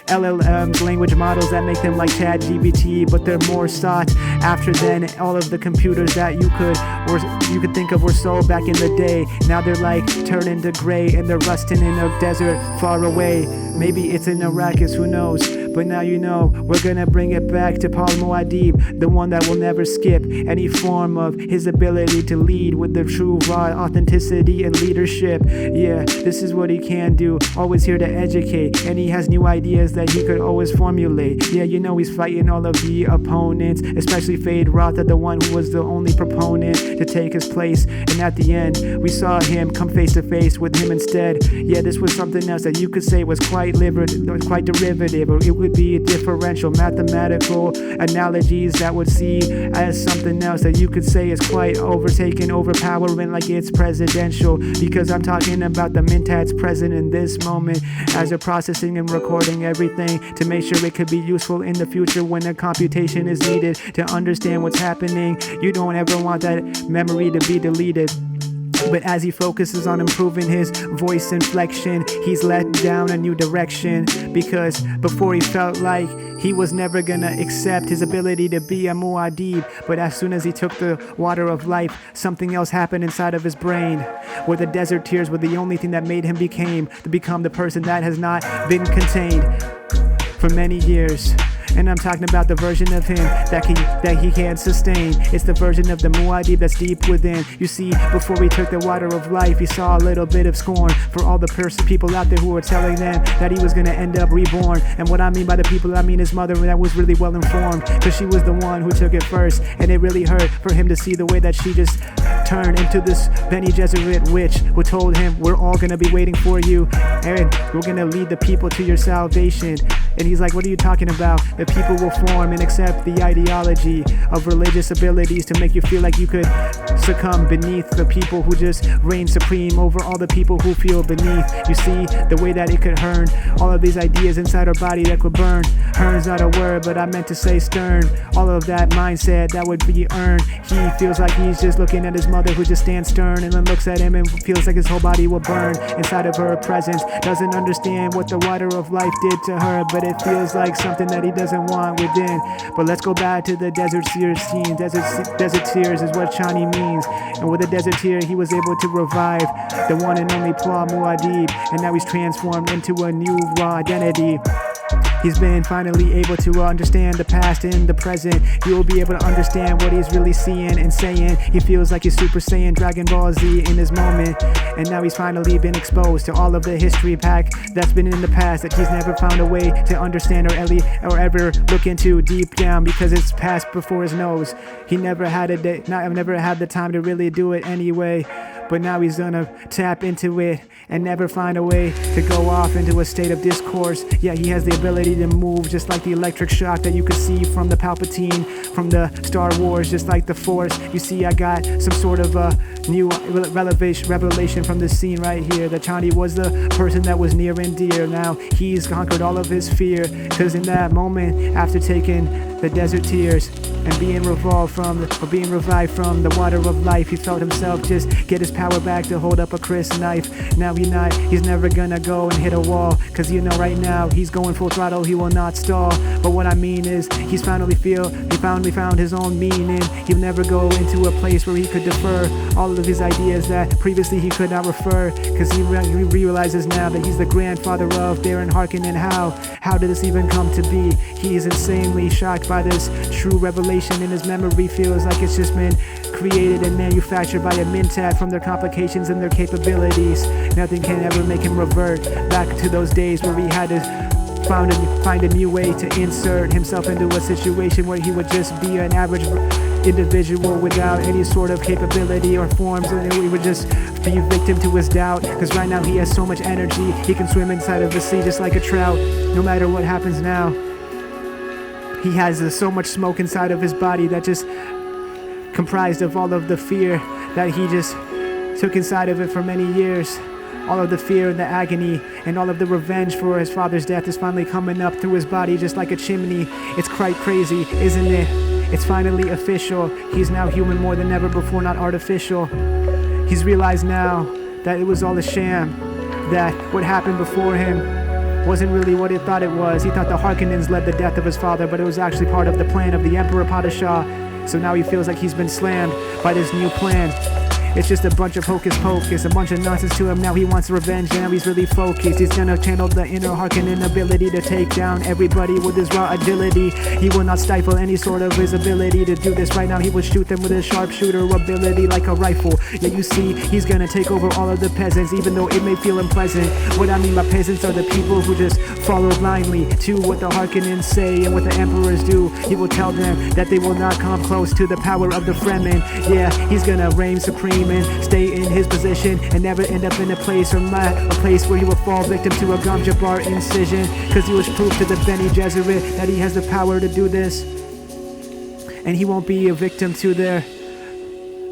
Speaker 1: LLMs, language models that make them like ChatGPT, but they're more sought after than all of the computers that you could think of were sold back in the day. Now they're like turned into gray and they're rusting in a desert far away. Maybe it's in Arrakis, who knows? But now you know, we're gonna bring it back to Paul Muad'Dib, the one that will never skip any form of his ability to lead with the true raw authenticity and leadership. Yeah, this is what he can do, always here to educate, and he has new ideas that he could always formulate. Yeah, you know he's fighting all of the opponents, especially Feyd Rautha, the one who was the only proponent to take his place, and at the end, we saw him come face to face with him instead. Yeah, this was something else that you could say was quite derivative, or it would be differential mathematical analogies that would see as something else that you could say is quite overtaken, overpowering, like it's presidential, because I'm talking about the mentats present in this moment as they're processing and recording everything to make sure it could be useful in the future when a computation is needed to understand what's happening. You don't ever want that memory to be deleted. But as he focuses on improving his voice inflection, he's let down a new direction, because before he felt like he was never gonna accept his ability to be a Muad'Dib, but as soon as he took the water of life, something else happened inside of his brain, where the desert tears were the only thing that made him become the person that has not been contained for many years. And I'm talking about the version of him that he can't sustain. It's the version of the Muad'Dib that's deep within. You see, before he took the water of life, he saw a little bit of scorn for all the people out there who were telling them that he was gonna end up reborn. And what I mean by the people, I mean his mother, that was really well informed, because she was the one who took it first. And it really hurt for him to see the way that she just turned into this Bene Gesserit witch who told him, we're all gonna be waiting for you, and we're gonna lead the people to your salvation. And he's like, what are you talking about? The people will form and accept the ideology of religious abilities to make you feel like you could succumb beneath the people who just reign supreme over all the people who feel beneath. You see, the way that it could hurn all of these ideas inside our body that could burn. Hurn's not a word, but I meant to say stern. All of that mindset that would be earned. He feels like he's just looking at his mother who just stands stern and then looks at him and feels like his whole body will burn inside of her presence. Doesn't understand what the water of life did to her, but it feels like something that he doesn't want within. But let's go back to the Desert Seers scene. Desert Seers is what Chani means. And with the Desert Seer, he was able to revive the one and only Paul Muad'Dib, and now he's transformed into a new raw identity. He's been finally able to understand the past and the present. He will be able to understand what he's really seeing and saying. He feels like he's Super Saiyan Dragon Ball Z in his moment. And now he's finally been exposed to all of the history pack that's been in the past that he's never found a way to understand or ever look into deep down, because it's passed before his nose. He never had the time to really do it anyway. But now he's gonna tap into it and never find a way to go off into a state of discourse. Yeah, he has the ability to move just like the electric shock that you could see from the Palpatine, from the Star Wars, just like the Force. You see, I got some sort of a new revelation from this scene right here, that Chani was the person that was near and dear. Now he's conquered all of his fear, because in that moment, after taking the desert tears and being revived from the water of life, he felt himself just get his power back to hold up a crisp knife. Now he's never gonna go and hit a wall, cause you know right now he's going full throttle, he will not stall. But what I mean is, he finally found his own meaning. He'll never go into a place where he could defer all of his ideas that previously he could not refer, cause he realizes now that he's the grandfather of Darren Harkonnen. How did this even come to be? He is insanely shocked by this true revelation, and his memory feels like it's just been created and manufactured by a mentat from their complications and their capabilities. Nothing can ever make him revert back to those days where he had to find a new way to insert himself into a situation where he would just be an average individual without any sort of capability or forms, and he would just be victim to his doubt, because right now he has so much energy, he can swim inside of the sea just like a trout. No matter what happens now, he has so much smoke inside of his body that just comprised of all of the fear that he just took inside of it for many years. All of the fear and the agony and all of the revenge for his father's death is finally coming up through his body just like a chimney. It's quite crazy, isn't it? It's finally official. He's now human more than ever before, not artificial. He's realized now that it was all a sham, that what happened before him wasn't really what he thought it was. He thought the Harkonnens led the death of his father, but it was actually part of the plan of the Emperor Padishah. So now he feels like he's been slammed by this new plan. It's just a bunch of hocus pocus, a bunch of nonsense to him. Now he wants revenge, and now he's really focused. He's gonna channel the inner Harkonnen ability to take down everybody with his raw agility. He will not stifle any sort of his ability to do this right now. He will shoot them with his sharpshooter ability like a rifle. Yeah, you see, he's gonna take over all of the peasants, even though it may feel unpleasant. What I mean by peasants are the people who just follow blindly to what the Harkonnens say and what the emperors do. He will tell them that they will not come close to the power of the Fremen. Yeah, he's gonna reign supreme and stay in his position and never end up in a place where he will fall victim to a Gom Jabbar incision, because he was proof to the Bene Gesserit that he has the power to do this, and he won't be a victim to their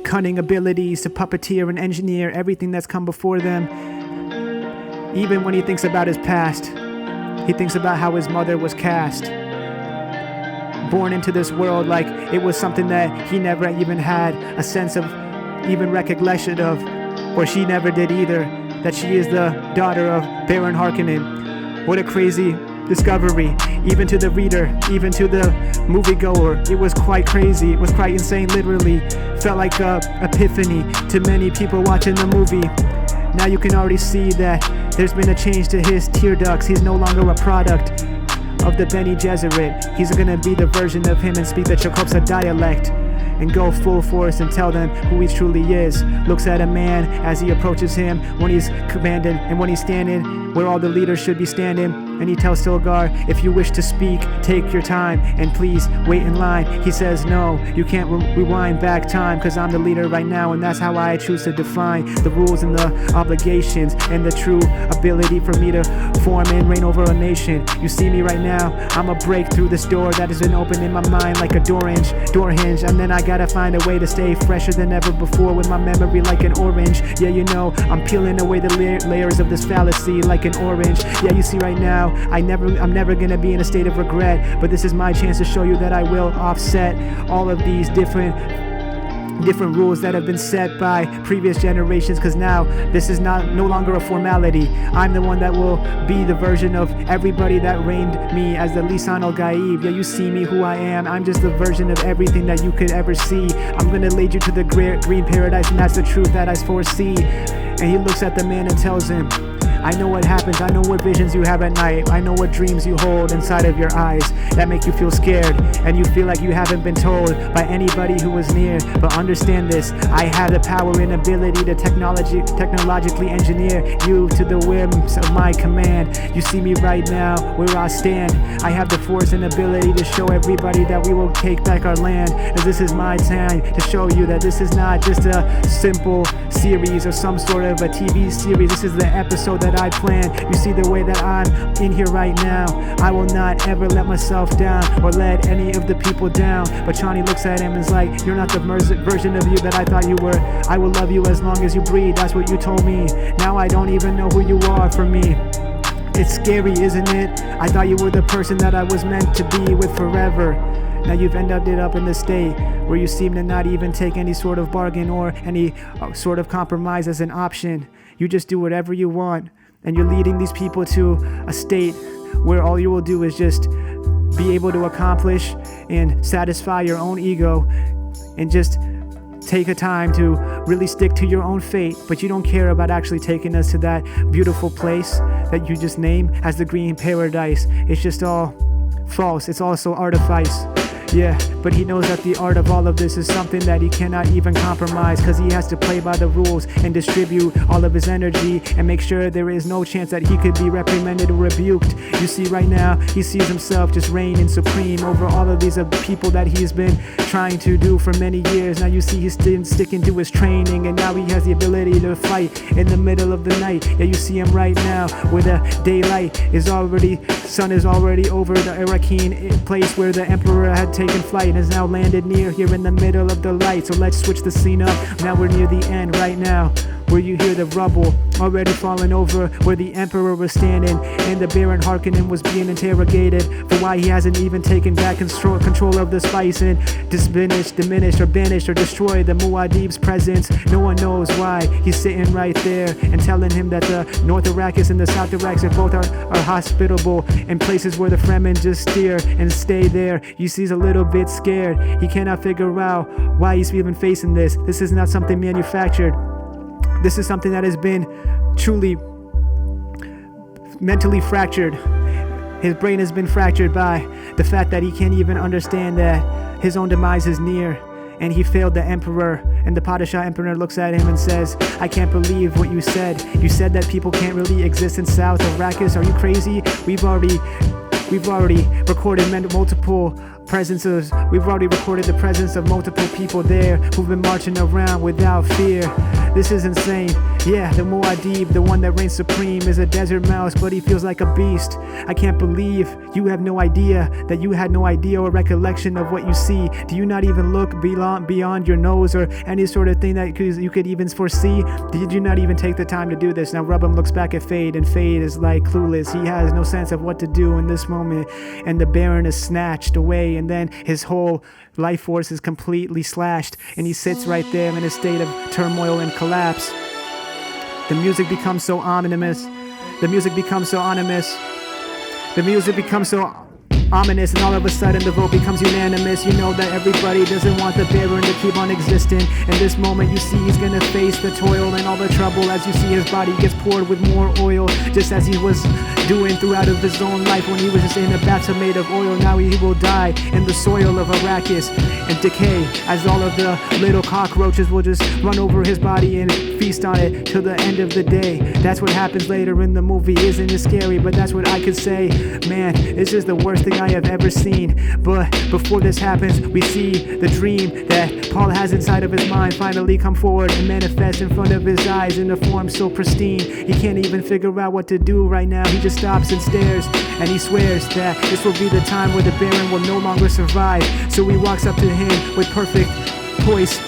Speaker 1: cunning abilities to puppeteer and engineer everything that's come before them. Even when he thinks about his past, he thinks about how his mother was cast, born into this world like it was something that he never even had a sense of even recollection of, or she never did either, that she is the daughter of Baron Harkonnen. What a crazy discovery, even to the reader, even to the moviegoer. It was quite crazy, it was quite insane, literally. Felt like a epiphany to many people watching the movie. Now you can already see that there's been a change to his tear ducts. He's no longer a product of the Bene Gesserit. He's gonna be the version of him and speak the Chakopsa dialect and go full force and tell them who he truly is. Looks at a man as he approaches him when he's commanding and when he's standing where all the leaders should be standing, and he tells Stilgar, if you wish to speak, take your time and please wait in line. He says, no, you can't rewind back time, because I'm the leader right now, and that's how I choose to define the rules and the obligations and the true ability for me to form and reign over a nation. You see me right now, I'ma break through this door that has been opened in my mind like a door hinge, and then I gotta find a way to stay fresher than ever before with my memory like an orange. Yeah, you know, I'm peeling away the layers of this fallacy like an orange. Yeah, you see right now, I'm never gonna be in a state of regret, but this is my chance to show you that I will offset all of these different rules that have been set by previous generations, because now this is no longer a formality. I'm the one that will be the version of everybody that reigned me as the Lisan al-Gaib. Yeah, you see me who I am. I'm just the version of everything that you could ever see. I'm gonna lead you to the green paradise, and that's the truth that I foresee. And he looks at the man and tells him, I know what happens, I know what visions you have at night, I know what dreams you hold inside of your eyes that make you feel scared, and you feel like you haven't been told by anybody who was near. But understand this, I have the power and ability to technologically engineer you to the whims of my command. You see me right now where I stand. I have the force and ability to show everybody that we will take back our land, as this is my time to show you that this is not just a simple series or some sort of a TV series. This is the episode that I plan. You see the way that I'm in here right now. I will not ever let myself down or let any of the people down. But Chani looks at him and is like, you're not the version of you that I thought you were. I will love you as long as you breathe. That's what you told me. Now I don't even know who you are for me. It's scary, isn't it? I thought you were the person that I was meant to be with forever. Now you've ended up in the state where you seem to not even take any sort of bargain or any sort of compromise as an option. You just do whatever you want, and you're leading these people to a state where all you will do is just be able to accomplish and satisfy your own ego and just take a time to really stick to your own fate, but you don't care about actually taking us to that beautiful place that you just named as the Green Paradise. It's just all false. It's also artifice. Yeah, but he knows that the art of all of this is something that he cannot even compromise, because he has to play by the rules and distribute all of his energy and make sure there is no chance that he could be reprimanded or rebuked. You see right now, he sees himself just reigning supreme over all of these people that he's been trying to do for many years. Now you see he's still sticking to his training, and now he has the ability to fight in the middle of the night. Yeah, you see him right now where the daylight is already, sun is already over the Iraqine place where the emperor had taken flight and has now landed near here in the middle of the light. So let's switch the scene up. Now we're near the end right now. where you hear the rubble already falling over where the emperor was standing, and the Baron Harkonnen was being interrogated for why he hasn't even taken back control of the spice and diminished or banished or destroyed the Muad'Dib's presence. No one knows why. He's sitting right there and telling him that the North Arrakis and the South Arrakis both are hospitable and places where the Fremen just steer and stay there. You see, he's a little bit scared. He cannot figure out why he's even facing this. This is not something manufactured. This is something that has been truly mentally fractured. His brain has been fractured by the fact that he can't even understand that his own demise is near, and he failed the emperor. And the Padishah emperor looks at him and says, I can't believe what you said. You said that people can't really exist in South Arrakis. Are you crazy? We've already recorded multiple presences. We've already recorded the presence of multiple people there who've been marching around without fear. This is insane. Yeah, the Muad'Dib, the one that reigns supreme, is a desert mouse, but he feels like a beast. I can't believe you have no idea, that you had no idea or recollection of what you see. Do you not even look beyond your nose or any sort of thing that you could even foresee? Did you not even take the time to do this? Now Rubbum looks back at Feyd, and Feyd is like clueless. He has no sense of what to do in this moment, and the Baron is snatched away, and then his whole life force is completely slashed, and he sits right there in a state of turmoil and collapse. The music becomes so ominous. The music becomes so ominous. The music becomes so ominous, and all of a sudden the vote becomes unanimous. You know that everybody doesn't want the Baron to keep on existing. In this moment you see he's gonna face the toil and all the trouble as you see his body gets poured with more oil, just as he was doing throughout of his own life when he was just in a bathtub made of oil. Now he will die in the soil of Arrakis and decay, as all of the little cockroaches will just run over his body and feast on it till the end of the day. That's what happens later in the movie. Isn't it scary? But that's what I could say. Man, this is the worst thing I have ever seen. But before this happens, we see the dream that Paul has inside of his mind finally come forward and manifest in front of his eyes in a form so pristine. He can't even figure out what to do right now. He just stops and stares, and he swears that this will be the time where the Baron will no longer survive. So he walks up to him with perfect poise.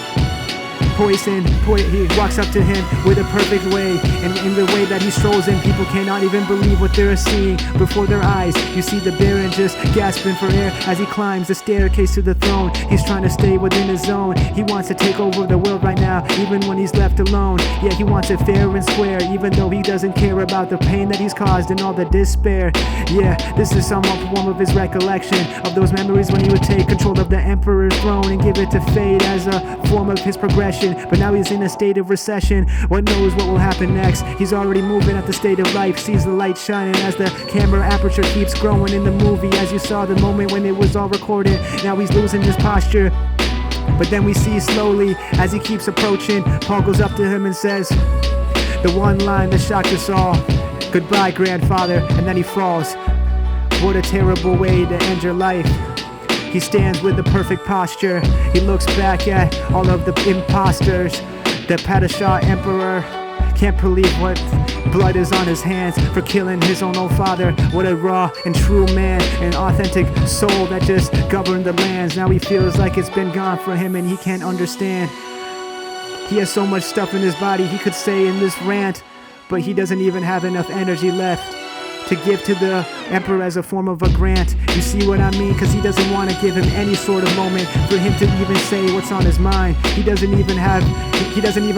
Speaker 1: He walks up to him with a perfect way, and in the way that he strolls in, people cannot even believe what they're seeing before their eyes. You see the Baron just gasping for air as he climbs the staircase to the throne. He's trying to stay within his zone. He wants to take over the world right now, even when he's left alone. Yeah, he wants it fair and square, even though he doesn't care about the pain that he's caused and all the despair. Yeah, this is some form of his recollection of those memories when he would take control of the Emperor's throne and give it to Feyd as a form of his progression. But now he's in a state of recession. What knows what will happen next? He's already moving at the state of life, sees the light shining as the camera aperture keeps growing in the movie. As you saw the moment when it was all recorded, now he's losing his posture. But then we see slowly as he keeps approaching, Paul goes up to him and says the one line that shocked us all: "Goodbye, grandfather," and then he falls. What a terrible way to end your life. He stands with the perfect posture. He looks back at all of the imposters. The Padishah Emperor can't believe what blood is on his hands for killing his own old father. What a raw and true man, an authentic soul that just governed the lands. Now he feels like it's been gone for him and he can't understand. He has so much stuff in his body he could say in this rant, but he doesn't even have enough energy left to give to the Emperor as a form of a grant. You see what I mean? Cause he doesn't want to give him any sort of moment for him to even say what's on his mind. He doesn't even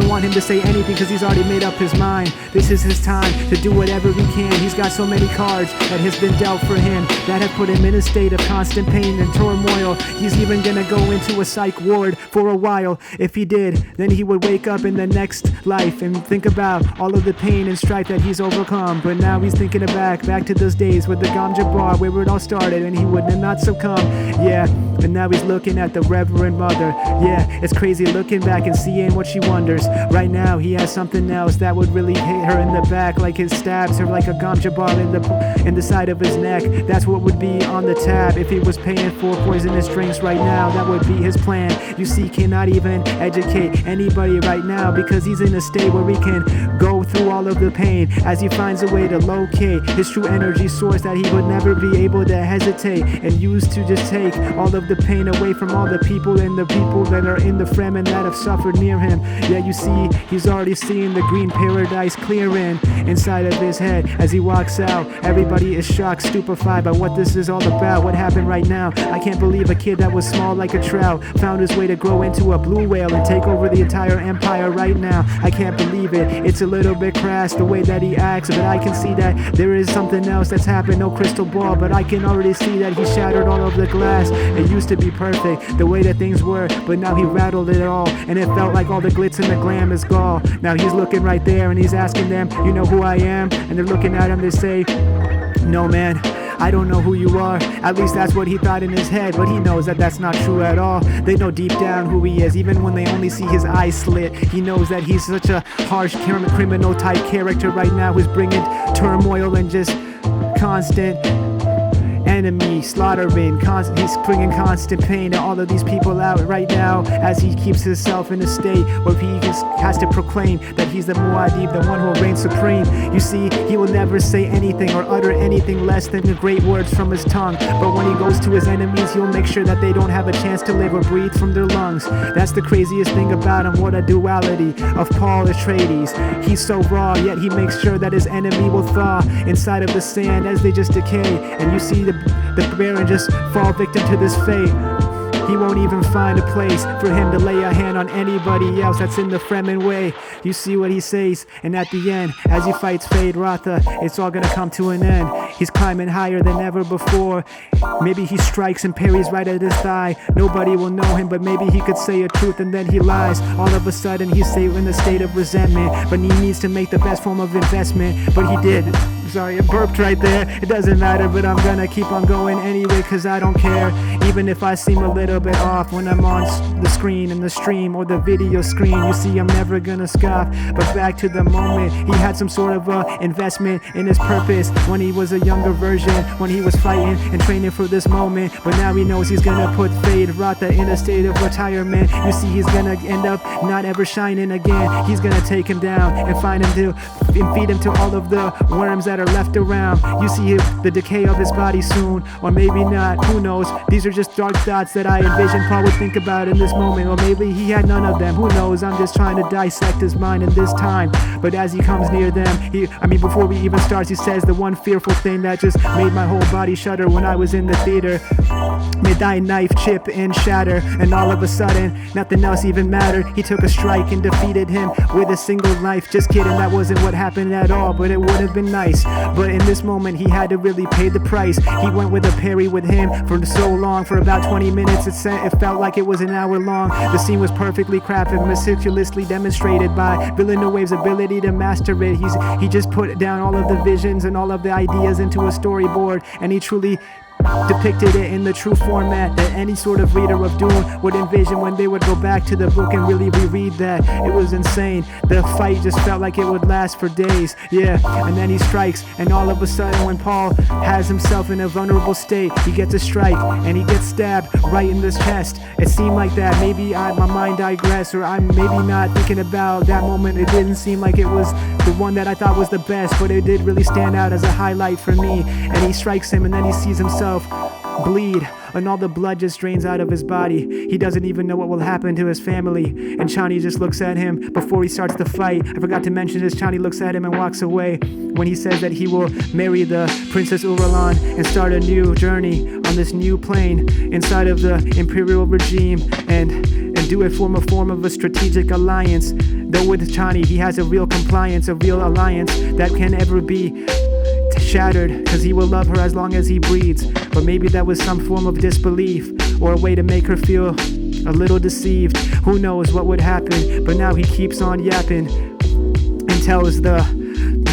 Speaker 1: want him to say anything cause he's already made up his mind. This is his time to do whatever he can. He's got so many cards that has been dealt for him that have put him in a state of constant pain and turmoil. He's even gonna go into a psych ward for a while. If he did, then he would wake up in the next life and think about all of the pain and strife that he's overcome. But now he's thinking back to those days with the Gom Jabbar where it all started and he would not succumb. Yeah, and now he's looking at the Reverend Mother. Yeah, it's crazy looking back and seeing what she wonders. Right now he has something else that would really hit her in the back, like it stabs her like a Gom Jabbar in the side of his neck. That's what would be on the tab if he was paying for poisonous drinks right now. That would be his plan. You see, cannot even educate anybody right now because he's in a state where he can go through all of the pain as he finds a way to locate his true energy source that he would never be able to hesitate and use to just take all of the pain away from all the people and the people that are in the Fremen that have suffered near him. Yeah, you see, he's already seeing the green paradise clearing inside of his head as he walks out. Everybody is shocked, stupefied by what this is all about, what happened right now. I can't believe a kid that was small like a trout found his way to grow into a blue whale and take over the entire empire right now. I can't believe it, it's a little bit crass the way that he acts, but I can see that there is something else that's happened. No crystal ball, but I can already see that he shattered all of the glass. It used to be perfect, the way that things were, but now he rattled it all, and it felt like all the glitz and the glam is gall. Now he's looking right there and he's asking them, you know who I am? And they're looking at him, they say, no man, I don't know who you are. At least that's what he thought in his head, but he knows that that's not true at all. They know deep down who he is, even when they only see his eyes slit. He knows that he's such a harsh criminal type character right now who's bringing turmoil and just constant enemy slaughtering. He's bringing constant pain to all of these people out right now as he keeps himself in a state where he just has to proclaim that he's the Muad'Dib, the one who will reign supreme. You see, he will never say anything or utter anything less than the great words from his tongue, but when he goes to his enemies, he'll make sure that they don't have a chance to live or breathe from their lungs. That's the craziest thing about him, what a duality of Paul Atreides. He's so raw, yet he makes sure that his enemy will thaw inside of the sand as they just decay, and you see the Baron just fall victim to this fate. He won't even find a place for him to lay a hand on anybody else that's in the Fremen way. You see what he says, and at the end, as he fights Feyd Rautha, it's all gonna come to an end. He's climbing higher than ever before. Maybe he strikes and parries right at his thigh. Nobody will know him, but maybe he could say a truth and then he lies. All of a sudden, he's in a state of resentment, but he needs to make the best form of investment. But he did. Sorry, it burped right there. It doesn't matter, but I'm gonna keep on going anyway, cause I don't care. Even if I seem a little bit off when I'm on the screen in the stream or the video screen. You see, I'm never gonna scoff. But back to the moment, he had some sort of investment in his purpose when he was a younger version, when he was fighting and training for this moment. But now he knows he's gonna put Feyd Rautha in a state of retirement. You see, he's gonna end up not ever shining again. He's gonna take him down and find him to and feed him to all of the worms that are left around. You see the decay of his body soon, or maybe not, who knows. These are just dark thoughts that I envision Paul would think about in this moment, or maybe he had none of them, who knows. I'm just trying to dissect his mind in this time. But as he comes near them, before we even starts, he says the one fearful thing that just made my whole body shudder when I was in the theater. May thy knife chip and shatter. And all of a sudden, nothing else even mattered. He took a strike and defeated him with a single knife. Just kidding, that wasn't what happened at all, but it would have been nice. But in this moment, he had to really pay the price. He went with a parry with him for so long, for about 20 minutes. It felt like it was an hour long. The scene was perfectly crafted, meticulously demonstrated by Villenueve's ability to master it. He just put down all of the visions and all of the ideas into a storyboard, and he truly depicted it in the true format that any sort of reader of Dune would envision when they would go back to the book and really reread that. It was insane. The fight just felt like it would last for days. Yeah, and then he strikes, and all of a sudden when Paul has himself in a vulnerable state, he gets a strike and he gets stabbed right in the chest. It seemed like that. Maybe my mind digressed, or I'm maybe not thinking about that moment. It didn't seem like it was the one that I thought was the best, but it did really stand out as a highlight for me. And he strikes him, and then he sees himself bleed, and all the blood just drains out of his body. He doesn't even know what will happen to his family, and Chani just looks at him before he starts the fight. I forgot to mention this, Chani looks at him and walks away when he says that he will marry the Princess Uralan and start a new journey on this new plane inside of the Imperial regime, and do it form a strategic alliance. Though with Chani, he has a real compliance, a real alliance that can never be shattered, cause he will love her as long as he breathes. But maybe that was some form of disbelief, or a way to make her feel a little deceived. Who knows what would happen, but now he keeps on yapping and tells the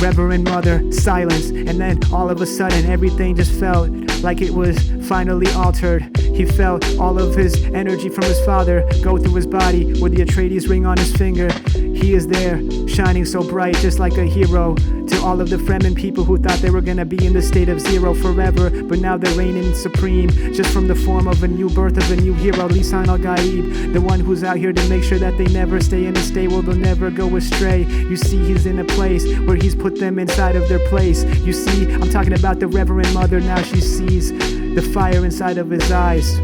Speaker 1: Reverend Mother silence, and then all of a sudden everything just felt like it was finally altered. He felt all of his energy from his father go through his body with the Atreides ring on his finger. He is there, shining so bright, just like a hero to all of the Fremen people who thought they were gonna be in the state of zero forever, but now they're reigning supreme, just from the form of a new birth of a new hero, Lisan al-Gaib, the one who's out here to make sure that they never stay in a state where they'll never go astray. You see, he's in a place where he's put them inside of their place. You see, I'm talking about the Reverend Mother now. She sees the fire inside of his eyes.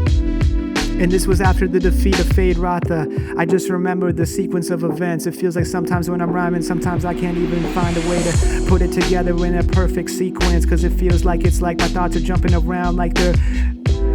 Speaker 1: And this was after the defeat of Feyd Rautha. I just remember the sequence of events. It feels like sometimes when I'm rhyming, sometimes I can't even find a way to put it together in a perfect sequence, cause it feels like it's like my thoughts are jumping around like they're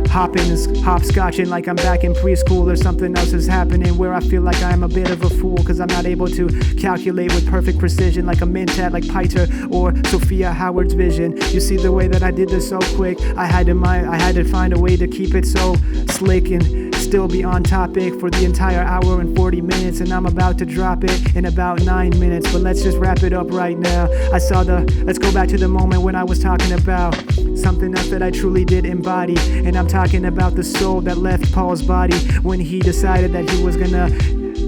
Speaker 1: hopscotching, like I'm back in preschool, or something else is happening where I feel like I'm a bit of a fool, cause I'm not able to calculate with perfect precision like a Mentat, like Piter or Sophia Howard's vision. You see the way that I did this so quick, I had to find a way to keep it so slick and still be on topic for the entire hour and 40 minutes, and I'm about to drop it in about 9 minutes, but let's just wrap it up right now. Let's go back to the moment when I was talking about something else that I truly did embody, and I'm talking about the soul that left Paul's body when he decided that he was gonna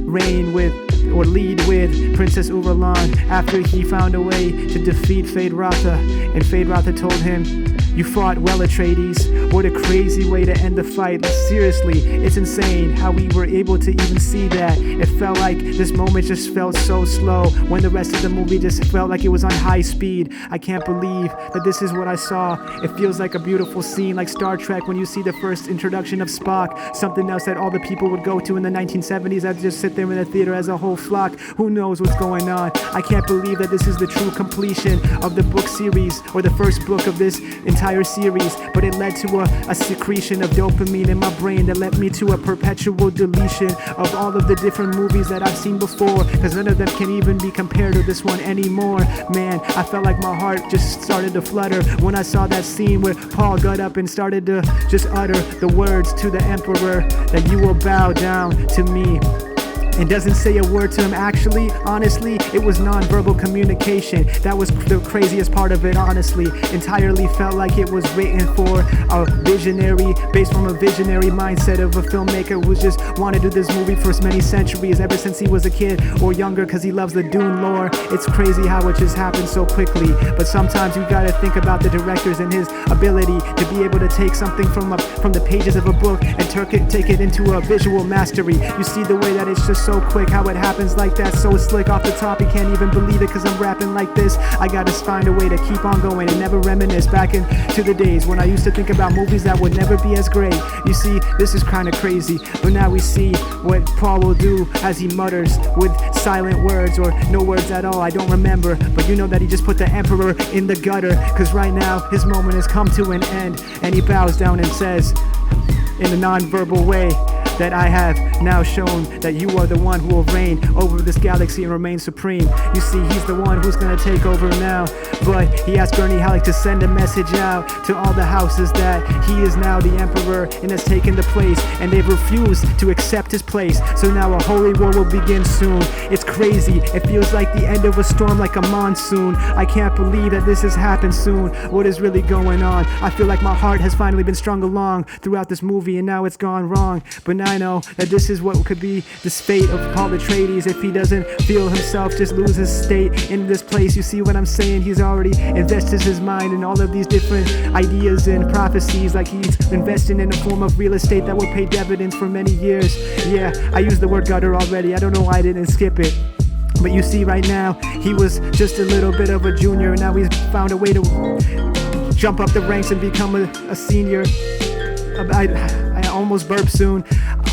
Speaker 1: reign with or lead with Princess Urlan after he found a way to defeat Feyd Rautha. And Feyd Rautha told him, "You fought well, Atreides. What a crazy way to end the fight." Like, seriously, it's insane how we were able to even see that. It felt like this moment just felt so slow when the rest of the movie just felt like it was on high speed. I can't believe that this is what I saw. It feels like a beautiful scene like Star Trek when you see the first introduction of Spock, something else that all the people would go to in the 1970s. I'd just sit there in the theater as a whole flock. Who knows what's going on? I can't believe that this is the true completion of the book series, or the first book of this entire series, but it led to a secretion of dopamine in my brain that led me to a perpetual deletion of all of the different movies that I've seen before, because none of them can even be compared to this one anymore. Man, I felt like my heart just started to flutter when I saw that scene where Paul got up and started to just utter the words to the Emperor that you will bow down to me. And doesn't say a word to him. Actually, honestly, it was non-verbal communication. That was the craziest part of it, honestly. Entirely felt like it was written for a visionary, based from a visionary mindset of a filmmaker who's just wanted to do this movie for as many centuries, ever since he was a kid or younger, because he loves the Dune lore. It's crazy how it just happened so quickly. But sometimes you gotta think about the directors and his ability to be able to take something from the pages of a book and take it into a visual mastery. You see the way that it's just so quick, how it happens like that, so slick off the top. You can't even believe it because I'm rapping like this. I gotta find a way to keep on going and never reminisce back into the days when I used to think about movies that would never be as great. You see, this is kind of crazy, but now we see what Paul will do as he mutters with silent words or no words at all. I don't remember, but you know that he just put the Emperor in the gutter, because right now his moment has come to an end, and he bows down and says in a non-verbal way that I have now shown that you are the one who will reign over this galaxy and remain supreme. You see, he's the one who's gonna take over now, but he asked Gurney Halleck to send a message out to all the houses that he is now the Emperor and has taken the place, and they've refused to accept his place. So now a holy war will begin soon. It's crazy. It feels like the end of a storm, like a monsoon. I can't believe that this has happened soon. What is really going on? I feel like my heart has finally been strung along throughout this movie, and now it's gone wrong. But now I know that this is what could be this fate of Paul Atreides if he doesn't feel himself just lose his state in this place. You see what I'm saying? He's already invested his mind in all of these different ideas and prophecies, like he's investing in a form of real estate that will pay dividends for many years. Yeah, I used the word gutter already. I don't know why I didn't skip it. But you see, right now, he was just a little bit of a junior, and now he's found a way to jump up the ranks and become a senior. I almost burped soon.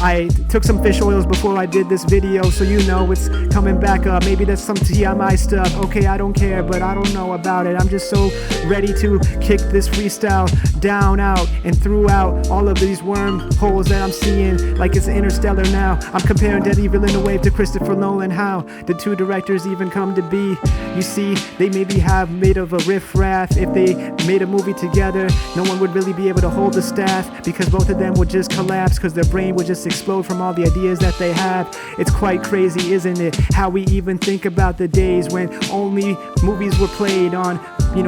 Speaker 1: I took some fish oils before I did this video, so you know it's coming back up. Maybe that's some TMI stuff. Okay, I don't care, but I don't know about it. I'm just so ready to kick this freestyle down, out, and throughout all of these wormholes that I'm seeing, like it's interstellar now. I'm comparing Denis Villeneuve to Christopher Nolan. How did two directors even come to be? You see, they maybe have made of a riff-raff. If they made a movie together, no one would really be able to hold the staff, because both of them would just collapse, because their brain would just explode from all the ideas that they have. It's quite crazy, isn't it? How we even think about the days when only movies were played on,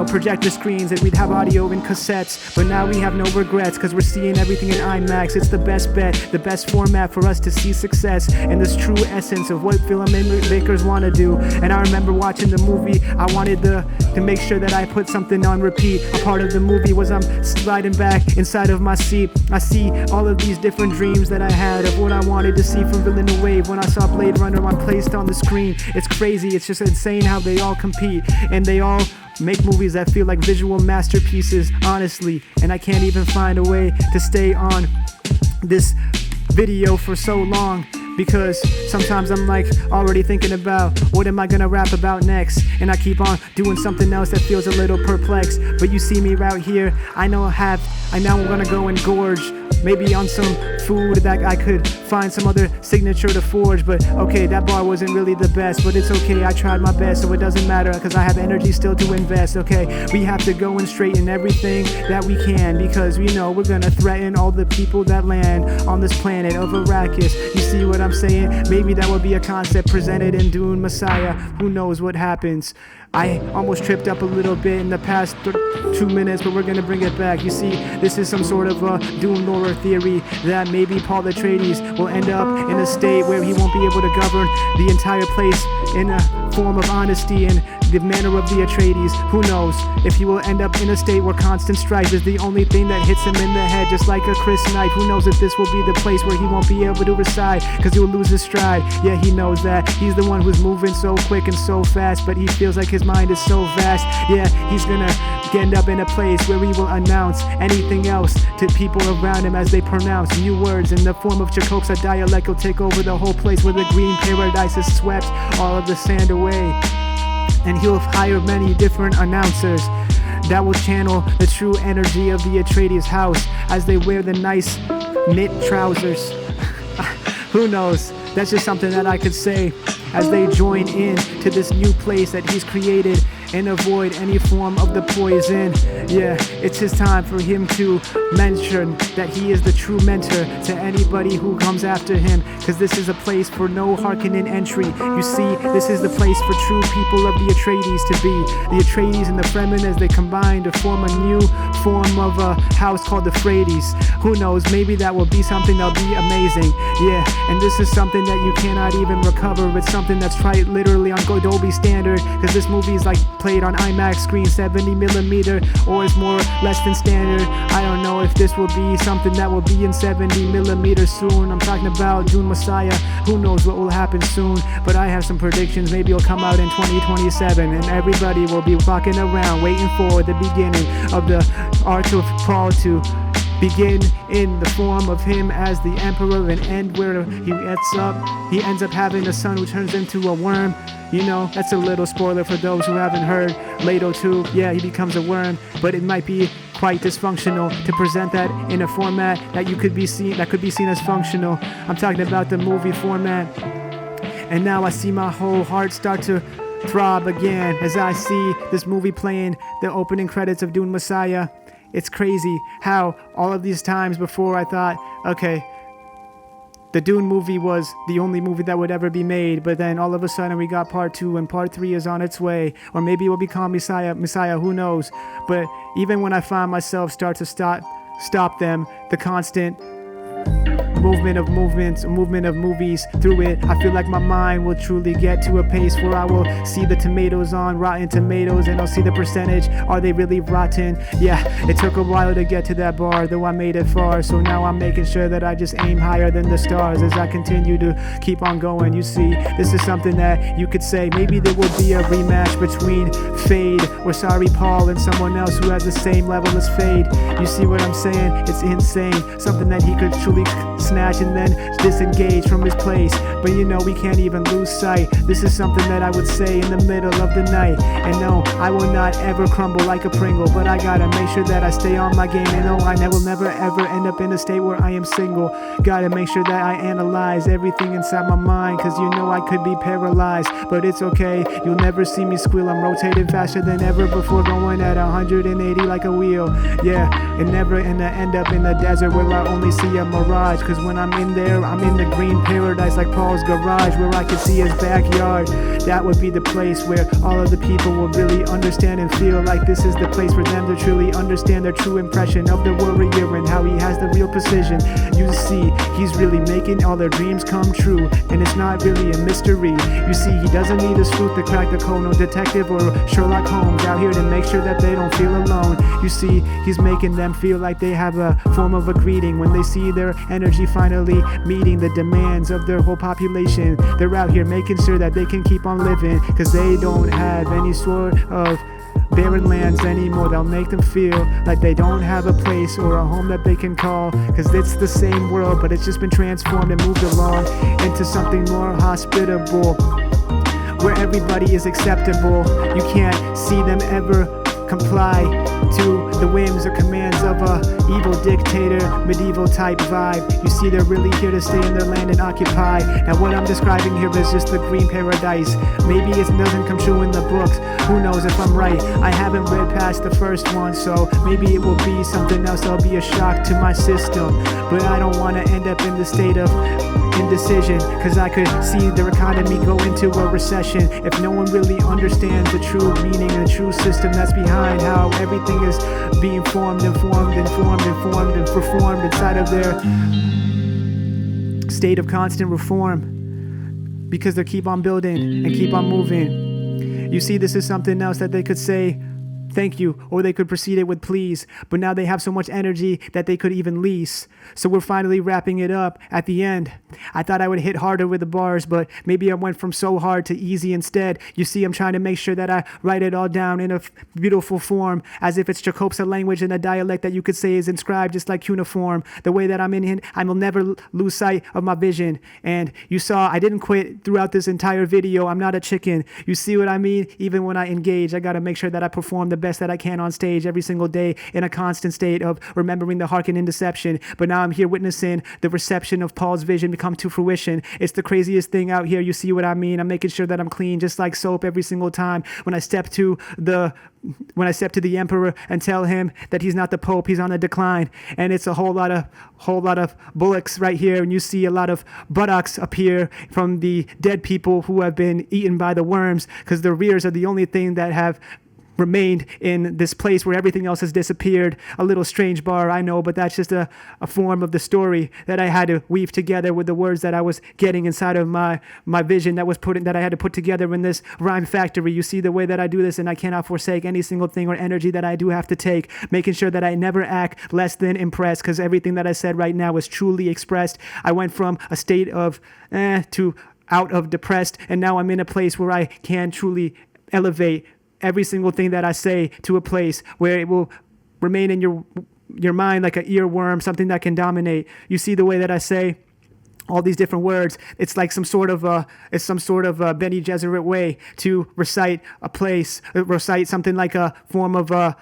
Speaker 1: projector screens, and we'd have audio in cassettes. But now we have no regrets, because we're seeing everything in IMAX. It's the best bet, the best format for us to see success and this true essence of what filmmakers want to do. And I remember watching the movie, I wanted to make sure that I put something on repeat. A part of the movie was I'm sliding back inside of my seat. I see all of these different dreams that I had of what I wanted to see from Villenueve when I saw Blade Runner placed on the screen. It's crazy. It's just insane how they all compete, and they all make movies that feel like visual masterpieces, honestly. And I can't even find a way to stay on this video for so long, because sometimes I'm like already thinking about what am I gonna rap about next, and I keep on doing something else that feels a little perplexed. But you see me out here, I know I'm gonna go and gorge, maybe on some food that I could find some other signature to forge. But okay, that bar wasn't really the best, but it's okay, I tried my best, so it doesn't matter, cause I have energy still to invest. Okay, we have to go and straighten everything that we can, because we know we're gonna threaten all the people that land on this planet of Arrakis. You see what I'm saying? Maybe that would be a concept presented in Dune Messiah. Who knows what happens? I almost tripped up a little bit in the past 2 minutes, but we're gonna bring it back. You see, this is some sort of a Dune lore theory that maybe Paul Atreides will end up in a state where he won't be able to govern the entire place in a form of honesty and the manner of the Atreides. Who knows if he will end up in a state where constant strife is the only thing that hits him in the head, just like a Chris knife. Who knows if this will be the place where he won't be able to reside, cause he will lose his stride. Yeah, he knows that he's the one who's moving so quick and so fast, but he feels like his mind is so vast. Yeah, he's gonna end up in a place where he will announce anything else to people around him as they pronounce new words in the form of Chakotay. A dialect will take over the whole place where the green paradise has swept all of the sand away. And he'll hire many different announcers that will channel the true energy of the Atreides house as they wear the nice knit trousers. Who knows? That's just something that I could say as they join in to this new place that he's created and avoid any form of the poison. Yeah, it's his time for him to mention that he is the true mentor to anybody who comes after him, because this is a place for no hearkening entry. You see, this is the place for true people of the Atreides to be. The Atreides and the Fremen as they combine to form a new form of a house called the Freydes. Who knows, maybe that will be something that'll be amazing. Yeah, and this is something that you cannot even recover. It's something that's tried literally on Dolby standard, because this movie is like played on IMAX screen 70mm, or is more less than standard. I don't know if this will be something that will be in 70mm soon. I'm talking about Dune Messiah. Who knows what will happen soon, but I have some predictions. Maybe it'll come out in 2027 and everybody will be walking around waiting for the beginning of the arc of Paul to begin in the form of him as the emperor, and end where he ends up having a son who turns into a worm. You know, that's a little spoiler for those who haven't heard. Leto too, yeah, he becomes a worm, but it might be quite dysfunctional to present that in a format that could be seen as functional. I'm talking about the movie format. And now I see my whole heart start to throb again as I see this movie playing the opening credits of Dune Messiah. It's crazy how all of these times before I thought, okay, the Dune movie was the only movie that would ever be made, but then all of a sudden we got Part 2 and Part 3 is on its way, or maybe it will become Messiah, who knows. But even when I find myself start to stop them, the constant movement of movies through it, I feel like my mind will truly get to a pace where I will see the tomatoes on Rotten Tomatoes, and I'll see the percentage, are they really rotten? Yeah, it took a while to get to that bar, though I made it far, so now I'm making sure that I just aim higher than the stars as I continue to keep on going. You see, this is something that you could say, maybe there will be a rematch between Paul and someone else who has the same level as Feyd. You see what I'm saying? It's insane, something that he could truly snatch and then disengage from his place. But you know, we can't even lose sight. This is something that I would say in the middle of the night. And no, I will not ever crumble like a Pringle, but I gotta make sure that I stay on my game. And no, I will never ever end up in a state where I am single. Gotta make sure that I analyze everything inside my mind, cause you know I could be paralyzed. But it's okay, you'll never see me squeal. I'm rotating faster than ever before, going at 180 like a wheel. Yeah, and never end up in the desert where I only see a mirage. Cause when I'm in there, I'm in the green paradise like Paul's garage, where I can see his backyard. That would be the place where all of the people will really understand and feel like this is the place for them to truly understand their true impression of the warrior and how he has the real precision. You see, he's really making all their dreams come true, and it's not really a mystery. You see, he doesn't need a sleuth to crack the code, no detective or Sherlock Holmes out here to make sure that they don't feel alone. You see, he's making them feel like they have a form of a greeting when they see their energy finally meeting the demands of their whole population. They're out here making sure that they can keep on living, cause they don't have any sort of barren lands anymore. They'll make them feel like they don't have a place or a home that they can call, cause it's the same world, but it's just been transformed and moved along into something more hospitable, where everybody is acceptable. You can't see them ever comply to the whims or commands of a evil dictator, medieval type vibe. You see, they're really here to stay in their land and occupy. Now what I'm describing here is just the green paradise. Maybe it doesn't come true in the books, who knows if I'm right. I haven't read past the first one, so maybe it will be something else that'll be a shock to my system. But I don't want to end up in the state of indecision, cause I could see their economy go into a recession if no one really understands the true meaning and the true system that's behind how everything is being formed and formed and formed and formed and performed inside of their state of constant reform, because they keep on building and keep on moving. You see, this is something else that they could say thank you, or they could precede it with please, but now they have so much energy that they could even lease. So we're finally wrapping it up at the end. I thought I would hit harder with the bars, but maybe I went from so hard to easy instead. You see, I'm trying to make sure that I write it all down in a beautiful form, as if it's Jacobsa language and a dialect that you could say is inscribed just like cuneiform. The way that I'm in it, I will never lose sight of my vision. And you saw I didn't quit throughout this entire video. I'm not a chicken. You see what I mean? Even when I engage, I got to make sure that I perform the best that I can on stage every single day, in a constant state of remembering the hearken in deception. But now I'm here witnessing the reception of Paul's vision come to fruition. It's the craziest thing out here. You see what I mean? I'm making sure that I'm clean, just like soap, every single time when I step to the emperor and tell him that he's not the pope, he's on a decline. And it's a whole lot of bullocks right here, and you see a lot of buttocks appear from the dead people who have been eaten by the worms, because their rears are the only thing that have remained in this place where everything else has disappeared. A little strange bar, I know, but that's just a form of the story that I had to weave together with the words that I was getting inside of my vision that I had to put together in this rhyme factory. You see the way that I do this, and I cannot forsake any single thing or energy that I do have to take, making sure that I never act less than impressed, because everything that I said right now is truly expressed. I went from a state of to out of depressed, and now I'm in a place where I can truly elevate every single thing that I say to a place where it will remain in your mind like an earworm, something that can dominate. You see the way that I say all these different words. It's like some sort of Bene Gesserit way to recite a place, recite something like a form of a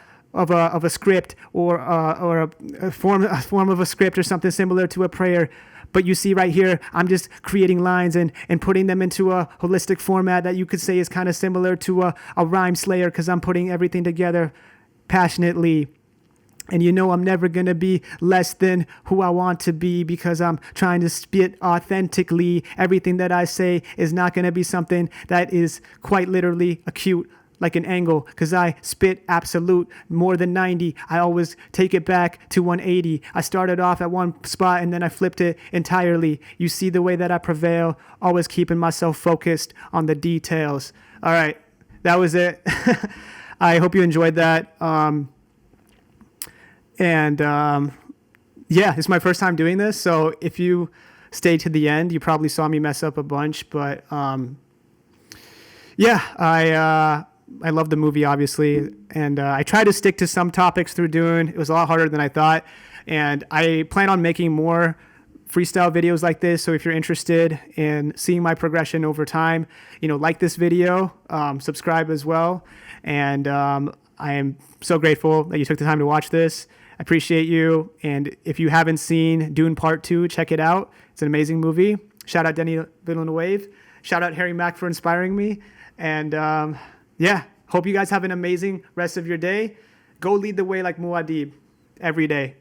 Speaker 1: script, or a form of a script, or something similar to a prayer. But you see right here, I'm just creating lines and putting them into a holistic format that you could say is kind of similar to a rhyme slayer, because I'm putting everything together passionately. And you know I'm never going to be less than who I want to be, because I'm trying to spit authentically. Everything that I say is not going to be something that is quite literally acute, like an angle, because I spit absolute more than 90. I always take it back to 180. I started off at one spot and then I flipped it entirely. You see the way that I prevail, always keeping myself focused on the details. All right, that was it. I hope you enjoyed that. Yeah, it's my first time doing this, so if you stayed to the end, you probably saw me mess up a bunch, but yeah, I love the movie, obviously, and I try to stick to some topics through Dune. It was a lot harder than I thought, and I plan on making more freestyle videos like this. So if you're interested in seeing my progression over time, like this video, subscribe as well. And I am so grateful that you took the time to watch this. I appreciate you. And if you haven't seen Dune Part 2, check it out. It's an amazing movie. Shout out Denis Villeneuve. Shout out Harry Mack for inspiring me. And yeah, hope you guys have an amazing rest of your day. Go lead the way like Muad'Dib every day.